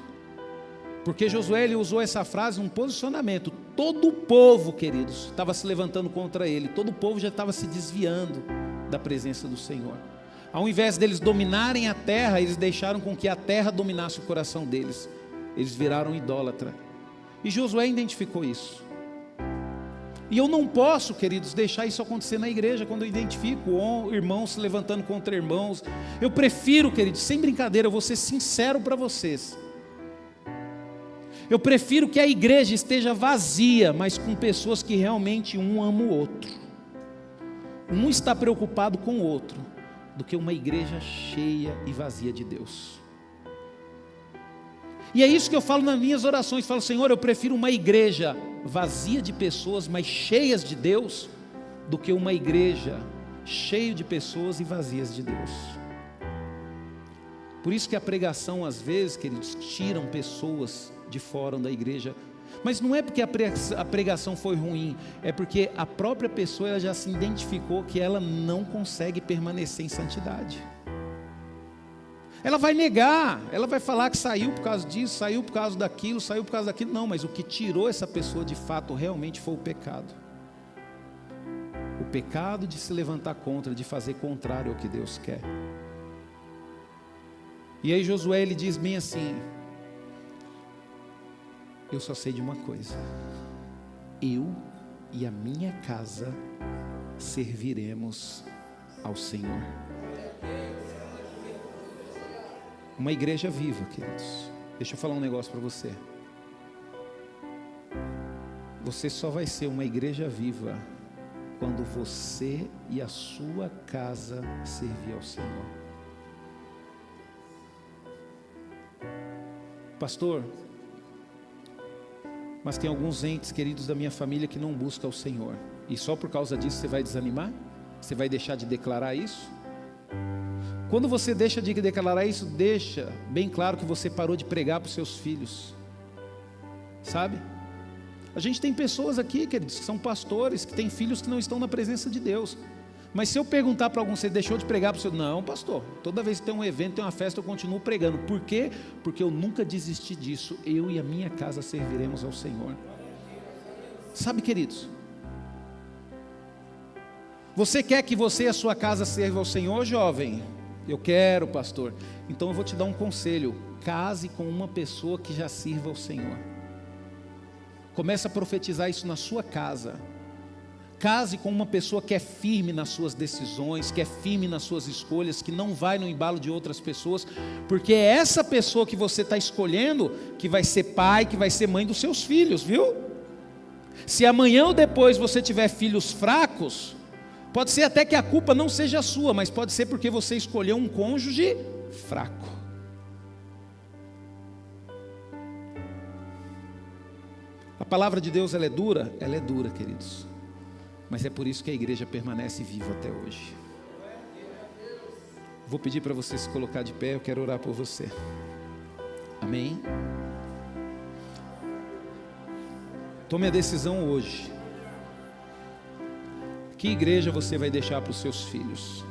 porque Josué ele usou essa frase, um posicionamento. Todo o povo, queridos, estava se levantando contra ele, todo o povo já estava se desviando da presença do Senhor. Ao invés deles dominarem a terra, eles deixaram com que a terra dominasse o coração deles. Eles viraram idólatra. E Josué identificou isso. E eu não posso, queridos, deixar isso acontecer na igreja, quando eu identifico irmãos se levantando contra irmãos. Eu prefiro, queridos, sem brincadeira, eu vou ser sincero para vocês. Eu prefiro que a igreja esteja vazia, mas com pessoas que realmente um ama o outro. Um está preocupado com o outro, do que uma igreja cheia e vazia de Deus. E é isso que eu falo nas minhas orações. Falo, Senhor, eu prefiro uma igreja vazia de pessoas, mas cheias de Deus, do que uma igreja cheia de pessoas e vazias de Deus. Por isso que a pregação, às vezes, queridos, tiram pessoas de fora da igreja. Mas não é porque a pregação foi ruim, é porque a própria pessoa ela já se identificou que ela não consegue permanecer em santidade. Ela vai negar, ela vai falar que saiu por causa disso, saiu por causa daquilo, saiu por causa daquilo. Não, mas o que tirou essa pessoa de fato realmente foi o pecado. O pecado de se levantar contra, de fazer contrário ao que Deus quer. E aí Josué ele diz bem assim: eu só sei de uma coisa, eu e a minha casa serviremos ao Senhor. Uma igreja viva, queridos. Deixa eu falar um negócio para você. Você só vai ser uma igreja viva quando você e a sua casa servir ao Senhor. Pastor, mas tem alguns entes queridos da minha família que não buscam o Senhor, e só por causa disso você vai desanimar? Você vai deixar de declarar isso? Quando você deixa de declarar isso, deixa bem claro que você parou de pregar para os seus filhos, sabe? A gente tem pessoas aqui, queridos, que são pastores, que têm filhos que não estão na presença de Deus. Mas se eu perguntar para algum, você deixou de pregar para o seu? Não, pastor, toda vez que tem um evento, tem uma festa, eu continuo pregando. Por quê? Porque eu nunca desisti disso. Eu e a minha casa serviremos ao Senhor. Sabe, queridos, Você quer que você e a sua casa sirva ao Senhor, jovem? Eu quero, pastor. Então eu vou te dar um conselho: case com uma pessoa que já sirva ao Senhor. Comece a profetizar isso na sua casa. Case com uma pessoa que é firme nas suas decisões, que é firme nas suas escolhas, que não vai no embalo de outras pessoas, porque é essa pessoa que você está escolhendo que vai ser pai, que vai ser mãe dos seus filhos, viu? Se amanhã ou depois você tiver filhos fracos, pode ser até que a culpa não seja sua, mas pode ser porque você escolheu um cônjuge fraco. A palavra de Deus, ela é dura, queridos. Mas é por isso que a igreja permanece viva até hoje. Vou pedir para você se colocar de pé, eu quero orar por você. Amém? Tome a decisão hoje. Que igreja você vai deixar para os seus filhos?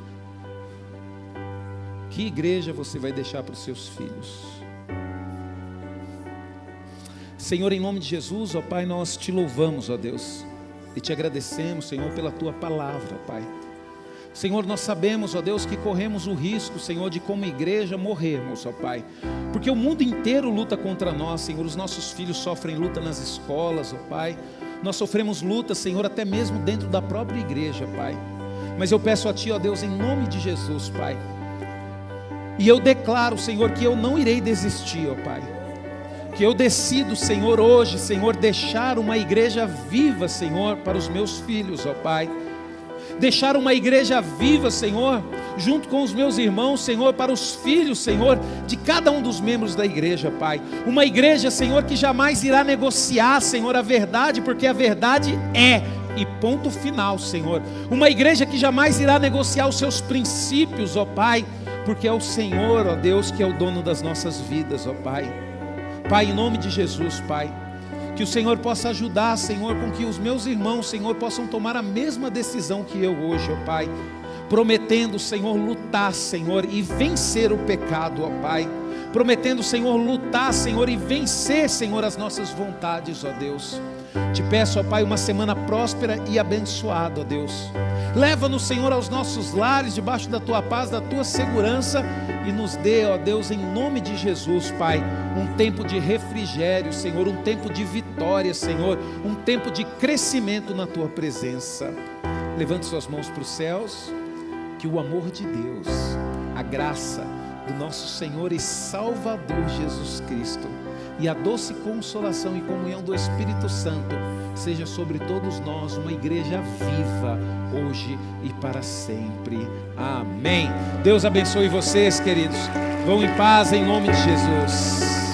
Que igreja você vai deixar para os seus filhos? Senhor, em nome de Jesus, ó Pai, nós te louvamos, ó Deus, e te agradecemos, Senhor, pela tua palavra, Pai. Senhor, nós sabemos, ó Deus, que corremos o risco, Senhor, de como igreja morrermos, ó Pai, porque o mundo inteiro luta contra nós, Senhor. Os nossos filhos sofrem luta nas escolas, ó Pai. Nós sofremos luta, Senhor, até mesmo dentro da própria igreja, Pai. Mas eu peço a Ti, ó Deus, em nome de Jesus, Pai, e eu declaro, Senhor, que eu não irei desistir, ó Pai, que eu decido, Senhor, hoje, Senhor, deixar uma igreja viva, Senhor, para os meus filhos, ó Pai. Deixar uma igreja viva, Senhor, junto com os meus irmãos, Senhor, para os filhos, Senhor, de cada um dos membros da igreja, Pai. Uma igreja, Senhor, que jamais irá negociar, Senhor, a verdade, porque a verdade é, e ponto final, Senhor. Uma igreja que jamais irá negociar os seus princípios, ó Pai, porque é o Senhor, ó Deus, que é o dono das nossas vidas, ó Pai. Pai, em nome de Jesus, Pai, que o Senhor possa ajudar, Senhor, com que os meus irmãos, Senhor, possam tomar a mesma decisão que eu hoje, ó Pai, prometendo, Senhor, lutar, Senhor, e vencer o pecado, ó Pai, prometendo, Senhor, lutar, Senhor, e vencer, Senhor, as nossas vontades, ó Deus. Te peço, ó Pai, uma semana próspera e abençoada, ó Deus. Leva-nos, Senhor, aos nossos lares, debaixo da Tua paz, da Tua segurança, e nos dê, ó Deus, em nome de Jesus, Pai, um tempo de refrigério, Senhor, um tempo de vitória, Senhor, um tempo de crescimento na Tua presença. Levante suas mãos para os céus, que o amor de Deus, a graça do nosso Senhor e Salvador Jesus Cristo, e a doce consolação e comunhão do Espírito Santo seja sobre todos nós, uma igreja viva, hoje e para sempre. Amém. Deus abençoe vocês, queridos. Vão em paz em nome de Jesus.